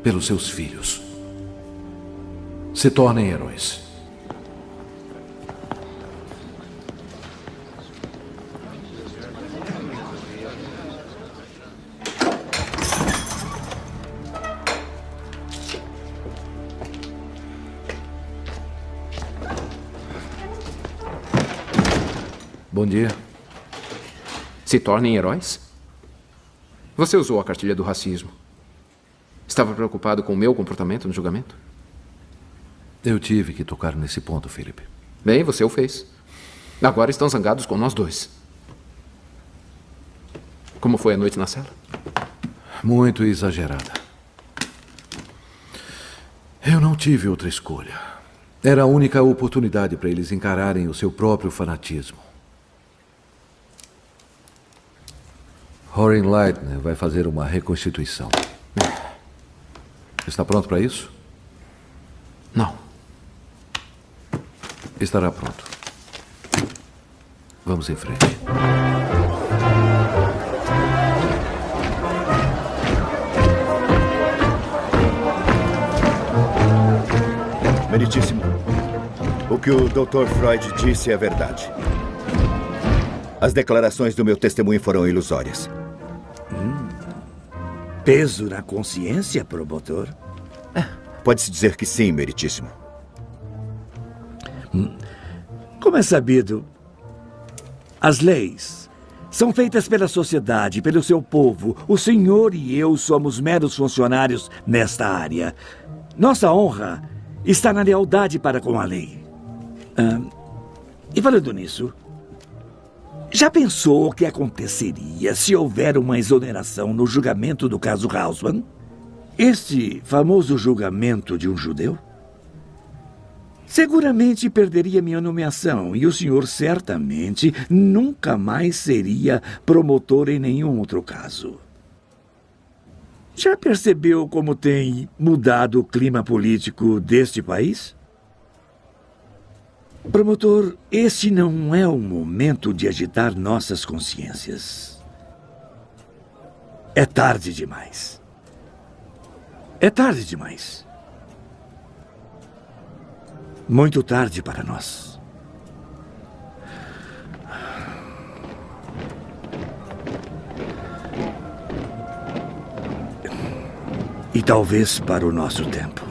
pelos seus filhos. Se tornem heróis. Bom dia. Se tornem heróis? Você usou a cartilha do racismo. Estava preocupado com o meu comportamento no julgamento? Eu tive que tocar nesse ponto, Philip. Bem, você o fez. Agora estão zangados com nós dois. Como foi a noite na cela? Muito exagerada. Eu não tive outra escolha. Era a única oportunidade para eles encararem o seu próprio fanatismo. Warren Leitner vai fazer uma reconstituição. Está pronto para isso? Não. Estará pronto. Vamos em frente. Meritíssimo, o que o Dr. Freud disse é verdade. As declarações do meu testemunho foram ilusórias. Peso na consciência, promotor? Pode-se dizer que sim, Meritíssimo. Como é sabido, as leis são feitas pela sociedade, pelo seu povo. O senhor e eu somos meros funcionários nesta área. Nossa honra está na lealdade para com a lei. E falando nisso, já pensou o que aconteceria se houver uma exoneração no julgamento do caso Hausmann? Este famoso julgamento de um judeu? Seguramente perderia minha nomeação e o senhor certamente nunca mais seria promotor em nenhum outro caso. Já percebeu como tem mudado o clima político deste país? Promotor, este não é o momento de agitar nossas consciências. É tarde demais. É tarde demais. Muito tarde para nós. E talvez para o nosso tempo.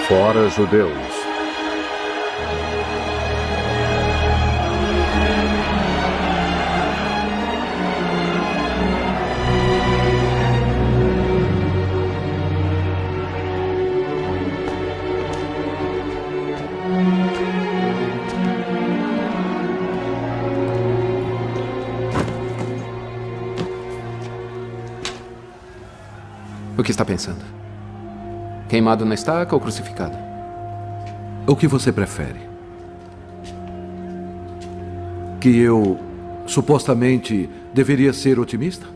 Fora judeus. O que está pensando? Queimado na estaca ou crucificado? O que você prefere? Que eu, supostamente, deveria ser otimista?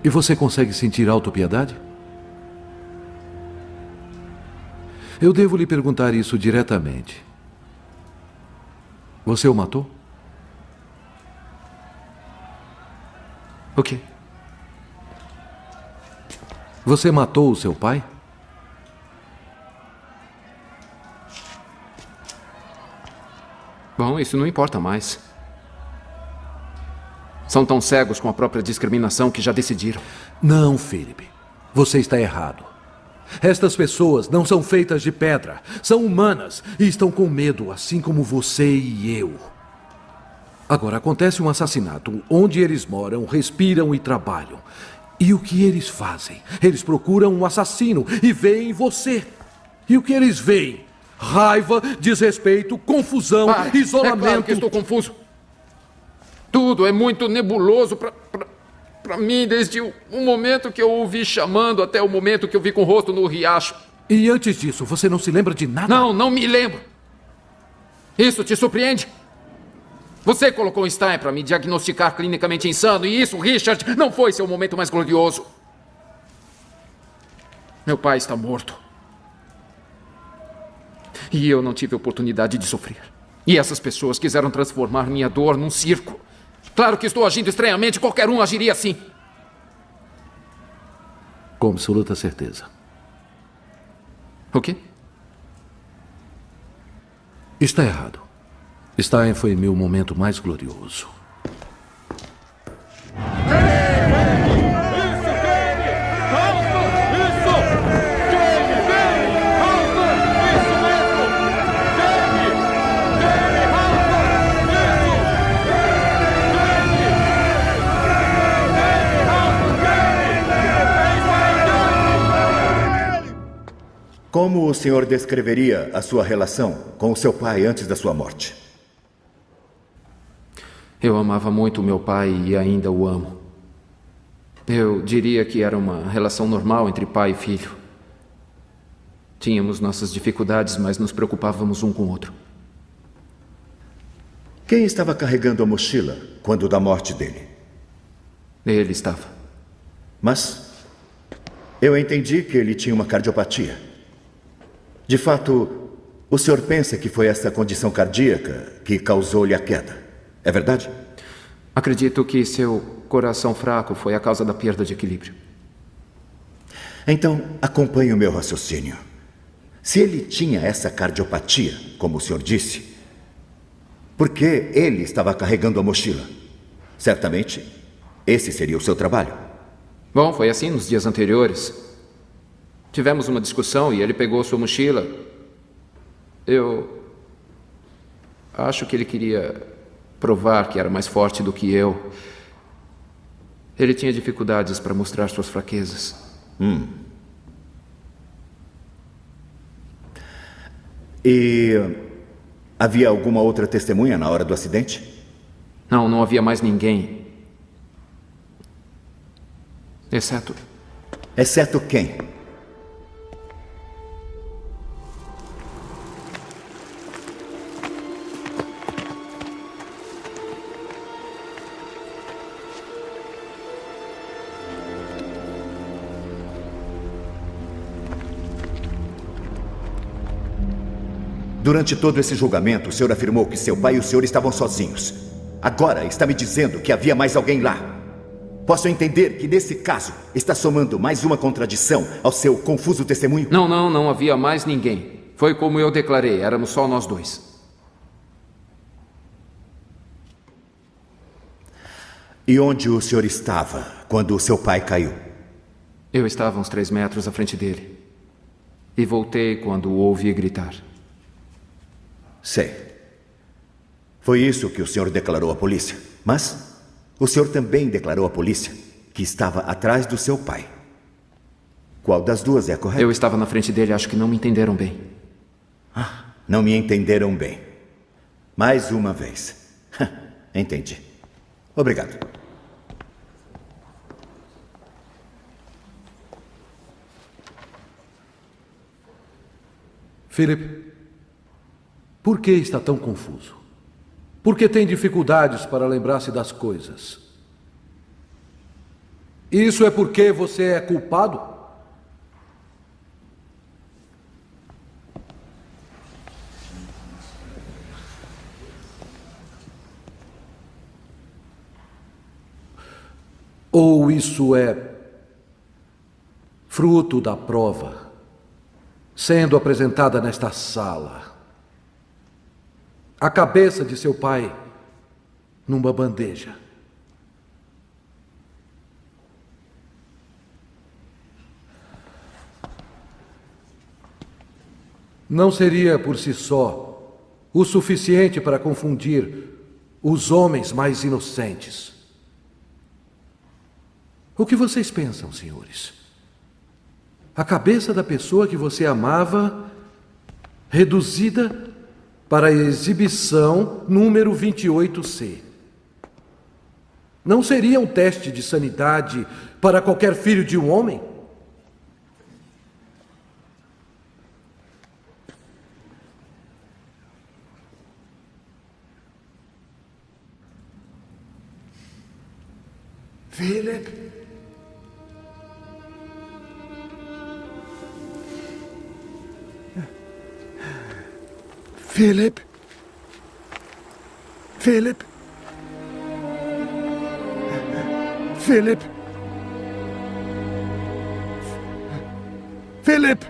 E você consegue sentir autopiedade? Eu devo lhe perguntar isso diretamente. Você o matou? O quê? Você matou o seu pai? Bom, isso não importa mais. São tão cegos com a própria discriminação que já decidiram. Não, Philip. Você está errado. Estas pessoas não são feitas de pedra. São humanas e estão com medo, assim como você e eu. Agora, acontece um assassinato onde eles moram, respiram e trabalham. E o que eles fazem? Eles procuram um assassino e veem você. E o que eles veem? Raiva, desrespeito, confusão, isolamento. É claro que estou confuso. Tudo é muito nebuloso para mim, desde o momento que eu o vi chamando até o momento que eu vi com o rosto no riacho. E antes disso, você não se lembra de nada? Não me lembro. Isso te surpreende? Você colocou Stein para me diagnosticar clinicamente insano, e isso, Richard, não foi seu momento mais glorioso. Meu pai está morto. E eu não tive oportunidade de sofrer. E essas pessoas quiseram transformar minha dor num circo. Claro que estou agindo estranhamente, qualquer um agiria assim. Com absoluta certeza. O quê? Está errado. Stein foi meu momento mais glorioso. Como o senhor descreveria a sua relação com o seu pai antes da sua morte? Eu amava muito meu pai e ainda o amo. Eu diria que era uma relação normal entre pai e filho. Tínhamos nossas dificuldades, mas nos preocupávamos um com o outro. Quem estava carregando a mochila quando da morte dele? Ele estava. Mas eu entendi que ele tinha uma cardiopatia. De fato, o senhor pensa que foi essa condição cardíaca que causou-lhe a queda. É verdade? Acredito que seu coração fraco foi a causa da perda de equilíbrio. Então, acompanhe o meu raciocínio. Se ele tinha essa cardiopatia, como o senhor disse, por que ele estava carregando a mochila? Certamente, esse seria o seu trabalho. Bom, foi assim nos dias anteriores. Tivemos uma discussão e ele pegou sua mochila. Eu acho que ele queria provar que era mais forte do que eu. Ele tinha dificuldades para mostrar suas fraquezas. E havia alguma outra testemunha na hora do acidente? Não havia mais ninguém. Exceto... Exceto quem? Durante todo esse julgamento, o senhor afirmou que seu pai e o senhor estavam sozinhos. Agora está me dizendo que havia mais alguém lá. Posso entender que, nesse caso, está somando mais uma contradição ao seu confuso testemunho? Não havia mais ninguém. Foi como eu declarei, éramos só nós dois. E onde o senhor estava quando o seu pai caiu? Eu estava uns 3 metros à frente dele. E voltei quando o ouvi gritar. Sei. Foi isso que o senhor declarou à polícia. Mas o senhor também declarou à polícia que estava atrás do seu pai. Qual das duas é correta? Eu estava na frente dele, acho que não me entenderam bem. Não me entenderam bem. Mais uma vez. Entendi. Obrigado. Philip, por que está tão confuso? Por que tem dificuldades para lembrar-se das coisas? Isso é porque você é culpado? Ou isso é fruto da prova sendo apresentada nesta sala? A cabeça de seu pai numa bandeja. não seria por si só o suficiente para confundir os homens mais inocentes. O que vocês pensam, senhores? A cabeça da pessoa que você amava reduzida para a exibição número 28C. Não seria um teste de sanidade para qualquer filho de um homem? Philip? Philip? Philip? Philip? Philip?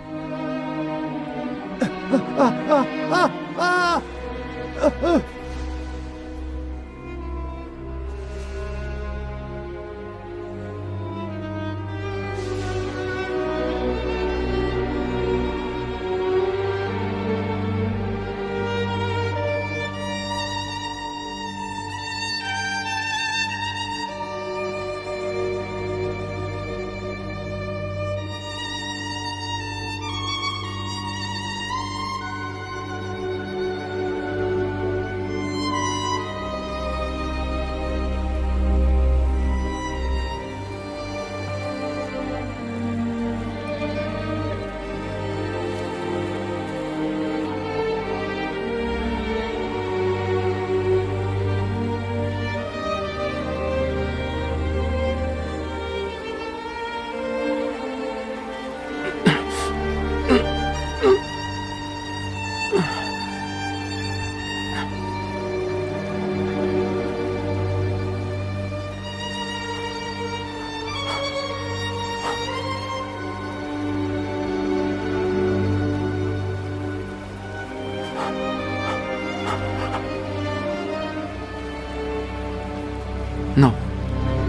Não.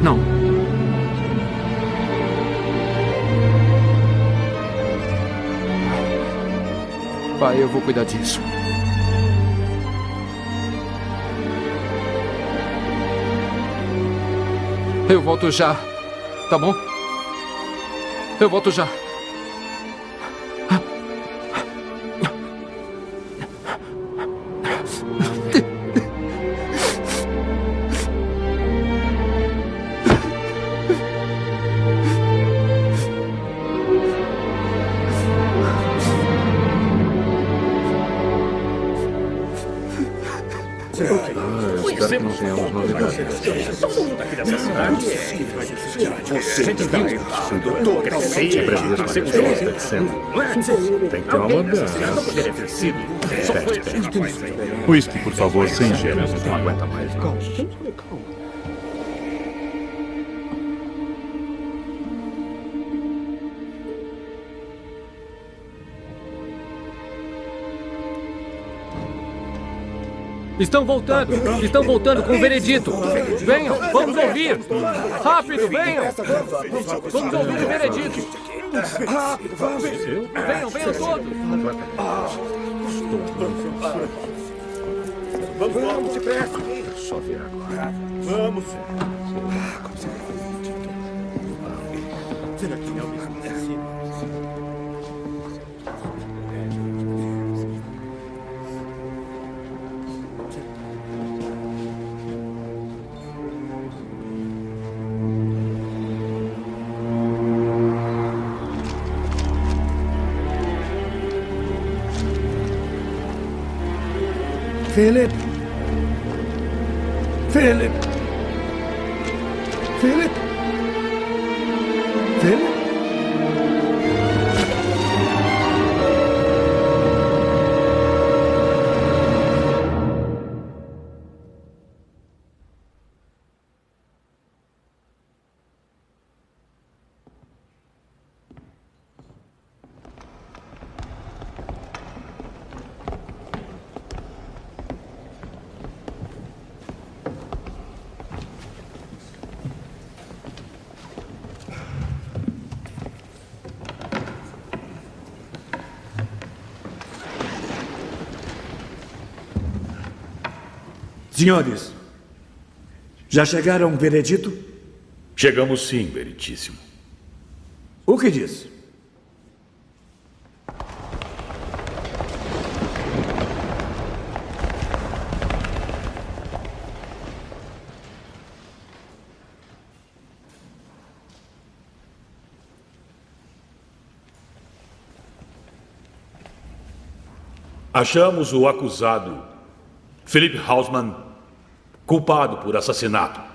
Não. Pai, eu vou cuidar disso. Eu volto já. Tá bom? Eu volto já. Espero que não tenhamos novidades. Todo mundo aqui dessa cidade você está errado. Eu tô crescendo. Tem que ter uma mudança. Whisky, por favor, sem gelo. Não aguenta mais, não. Estão voltando com o veredito. Venham, vamos ouvir. Rápido, venham. Vamos ouvir o veredito. Venham todos. Vamos, depressa. Só vir agora. Vamos. Será que é o mesmo? Philip? Philip? Philip? Philip? Senhores, já chegaram a um veredito? Chegamos sim, meritíssimo. O que diz? Achamos o acusado, Philip Hausman, culpado por assassinato.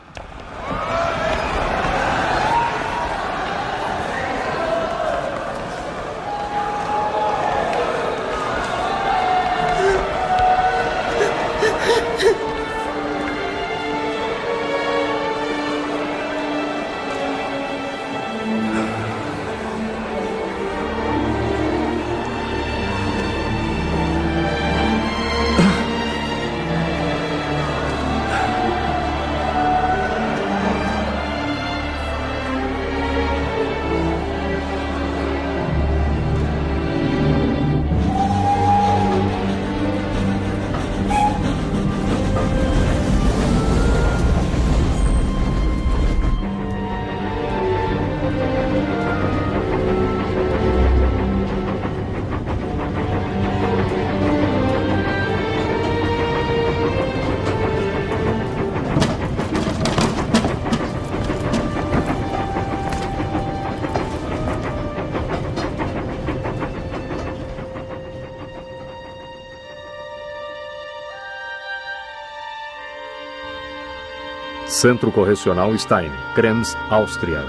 Centro Correcional Stein, Krems, Áustria.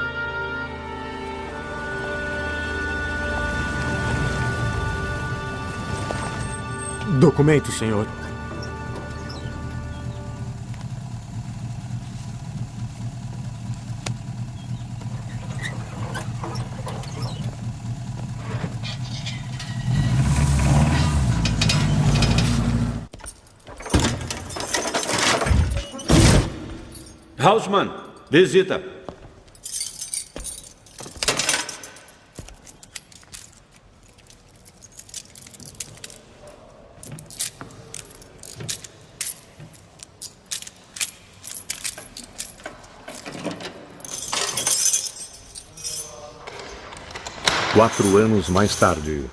Documento, senhor. Hausman, visita. Quatro anos mais tarde.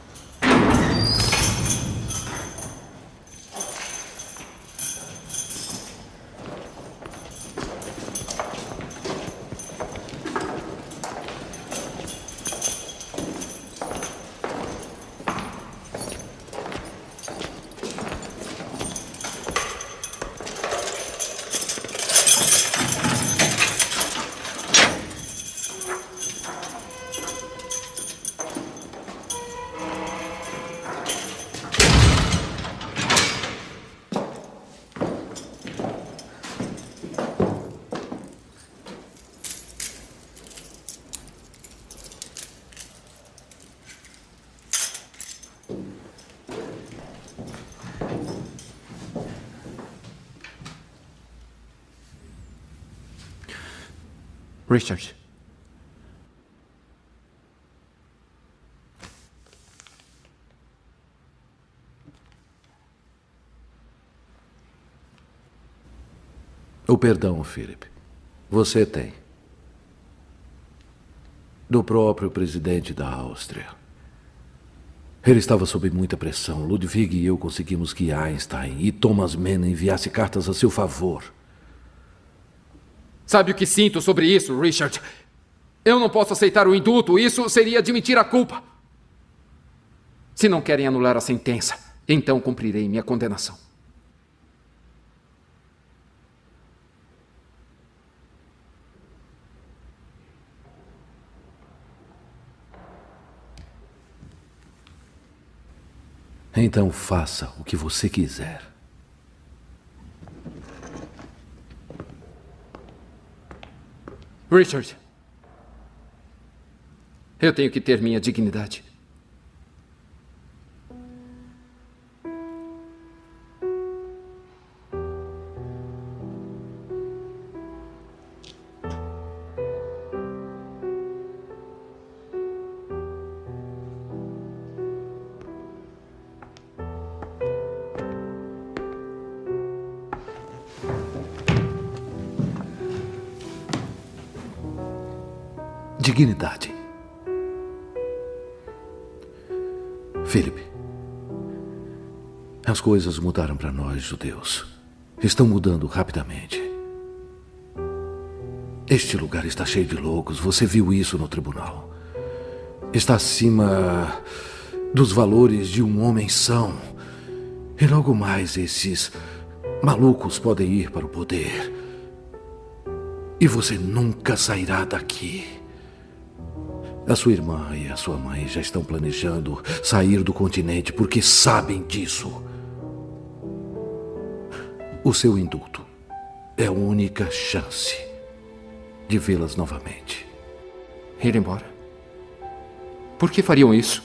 Richard. O perdão, Philip. Você tem. Do próprio presidente da Áustria. Ele estava sob muita pressão. Ludwig e eu conseguimos que Einstein e Thomas Mann enviassem cartas a seu favor. Sabe o que sinto sobre isso, Richard? Eu não posso aceitar o indulto. Isso seria admitir a culpa. Se não querem anular a sentença, então cumprirei minha condenação. Então faça o que você quiser. Richard, eu tenho que ter minha dignidade. dignidade. Philip, as coisas mudaram para nós, judeus. Estão mudando rapidamente. Este lugar está cheio de loucos. Você viu isso no tribunal. Está acima dos valores de um homem são. E logo mais esses malucos podem ir para o poder. E você nunca sairá daqui. A sua irmã e a sua mãe já estão planejando sair do continente porque sabem disso. O seu indulto é a única chance de vê-las novamente. Ir embora? Por que fariam isso?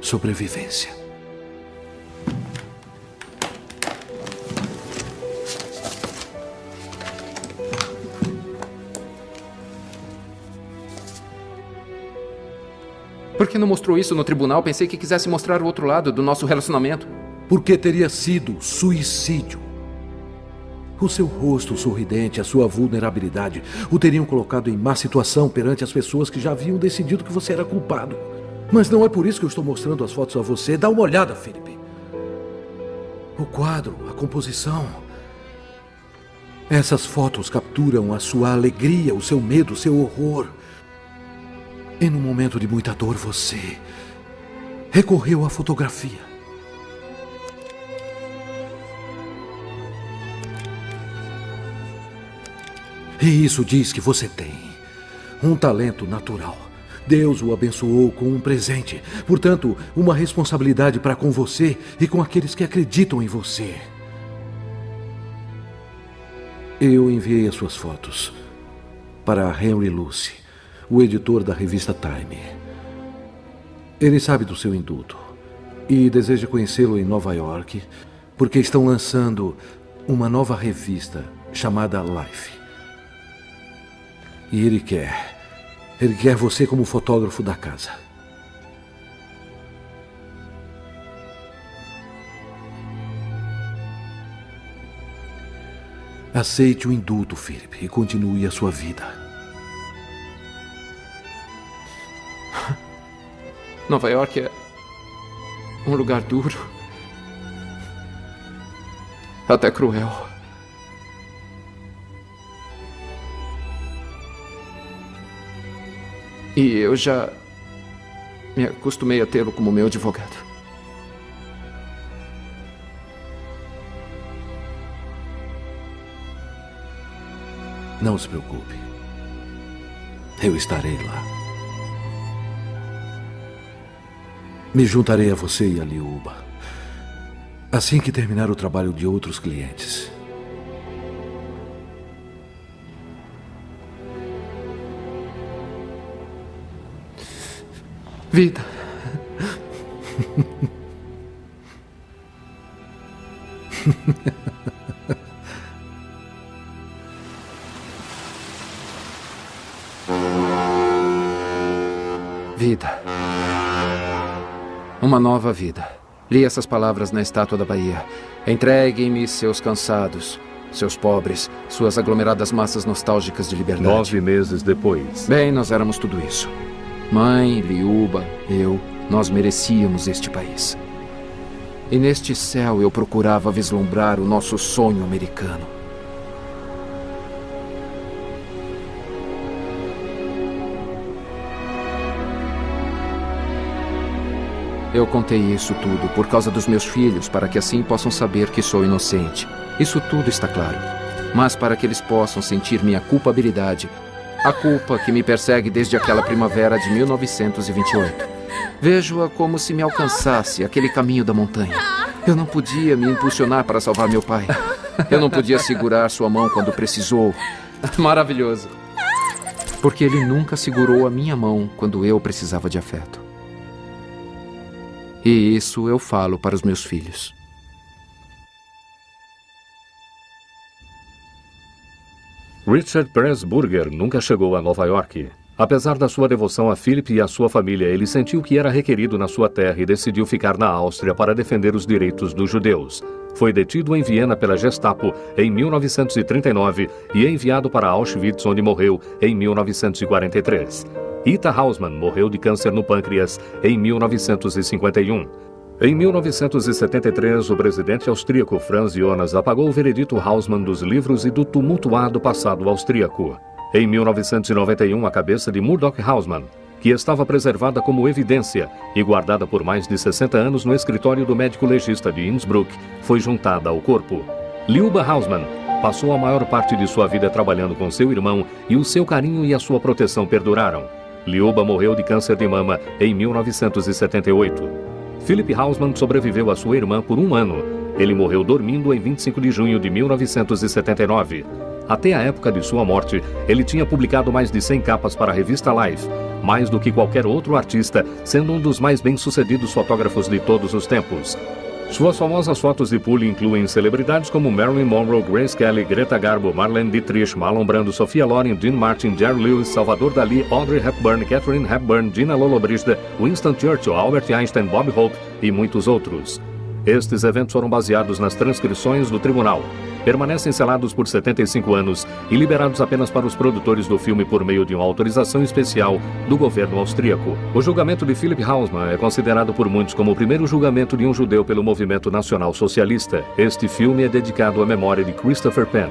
Sobrevivência. Por que não mostrou isso no tribunal? Pensei que quisesse mostrar o outro lado do nosso relacionamento. Porque teria sido suicídio. O seu rosto sorridente, a sua vulnerabilidade, o teriam colocado em má situação perante as pessoas que já haviam decidido que você era culpado. Mas não é por isso que eu estou mostrando as fotos a você. Dá uma olhada, Philip. O quadro, a composição. Essas fotos capturam a sua alegria, o seu medo, o seu horror. E num momento de muita dor, você recorreu à fotografia. E isso diz que você tem um talento natural. Deus o abençoou com um presente. Portanto, uma responsabilidade para com você e com aqueles que acreditam em você. Eu enviei as suas fotos para Henry Luce, o editor da revista Time. Ele sabe do seu indulto e deseja conhecê-lo em Nova York porque estão lançando uma nova revista chamada Life. E ele quer você como fotógrafo da casa. Aceite o indulto, Philip, e continue a sua vida. Nova York é um lugar duro, até cruel. E eu já me acostumei a tê-lo como meu advogado. Não se preocupe. Eu estarei lá. Me juntarei a você e a Liuba assim que terminar o trabalho de outros clientes. Vida. Vida. Uma nova vida. Li essas palavras na estátua da Bahia. Entreguem-me seus cansados, seus pobres, suas aglomeradas massas nostálgicas de liberdade. 9 meses depois. Bem, nós éramos tudo isso. Mãe, Liuba, eu, nós merecíamos este país. E neste céu eu procurava vislumbrar o nosso sonho americano. Eu contei isso tudo por causa dos meus filhos, para que assim possam saber que sou inocente. Isso tudo está claro. Mas para que eles possam sentir minha culpabilidade, a culpa que me persegue desde aquela primavera de 1928. Vejo-a como se me alcançasse aquele caminho da montanha. Eu não podia me impulsionar para salvar meu pai. Eu não podia segurar sua mão quando precisou. Maravilhoso. Porque ele nunca segurou a minha mão quando eu precisava de afeto. E isso eu falo para os meus filhos. Richard Pressburger nunca chegou a Nova York. Apesar da sua devoção a Philip e a sua família, ele sentiu que era requerido na sua terra e decidiu ficar na Áustria para defender os direitos dos judeus. Foi detido em Viena pela Gestapo em 1939 e enviado para Auschwitz, onde morreu em 1943. Ita Hausmann morreu de câncer no pâncreas em 1951. Em 1973, o presidente austríaco Franz Jonas apagou o veredito Hausmann dos livros e do tumultuado passado austríaco. Em 1991, a cabeça de Murdoch Hausmann, que estava preservada como evidência e guardada por mais de 60 anos no escritório do médico legista de Innsbruck, foi juntada ao corpo. Liuba Hausmann passou a maior parte de sua vida trabalhando com seu irmão e o seu carinho e a sua proteção perduraram. Liuba morreu de câncer de mama em 1978. Philip Hausmann sobreviveu a sua irmã por 1 ano. Ele morreu dormindo em 25 de junho de 1979. Até a época de sua morte, ele tinha publicado mais de 100 capas para a revista Life, mais do que qualquer outro artista, sendo um dos mais bem-sucedidos fotógrafos de todos os tempos. Suas famosas fotos de pule incluem celebridades como Marilyn Monroe, Grace Kelly, Greta Garbo, Marlene Dietrich, Marlon Brando, Sofia Loren, Dean Martin, Jerry Lewis, Salvador Dalí, Audrey Hepburn, Catherine Hepburn, Gina Lollobrigida, Winston Churchill, Albert Einstein, Bob Hope e muitos outros. Estes eventos foram baseados nas transcrições do tribunal. Permanecem selados por 75 anos e liberados apenas para os produtores do filme por meio de uma autorização especial do governo austríaco. O julgamento de Philip Hausmann é considerado por muitos como o primeiro julgamento de um judeu pelo movimento nacional socialista. Este filme é dedicado à memória de Christopher Penn.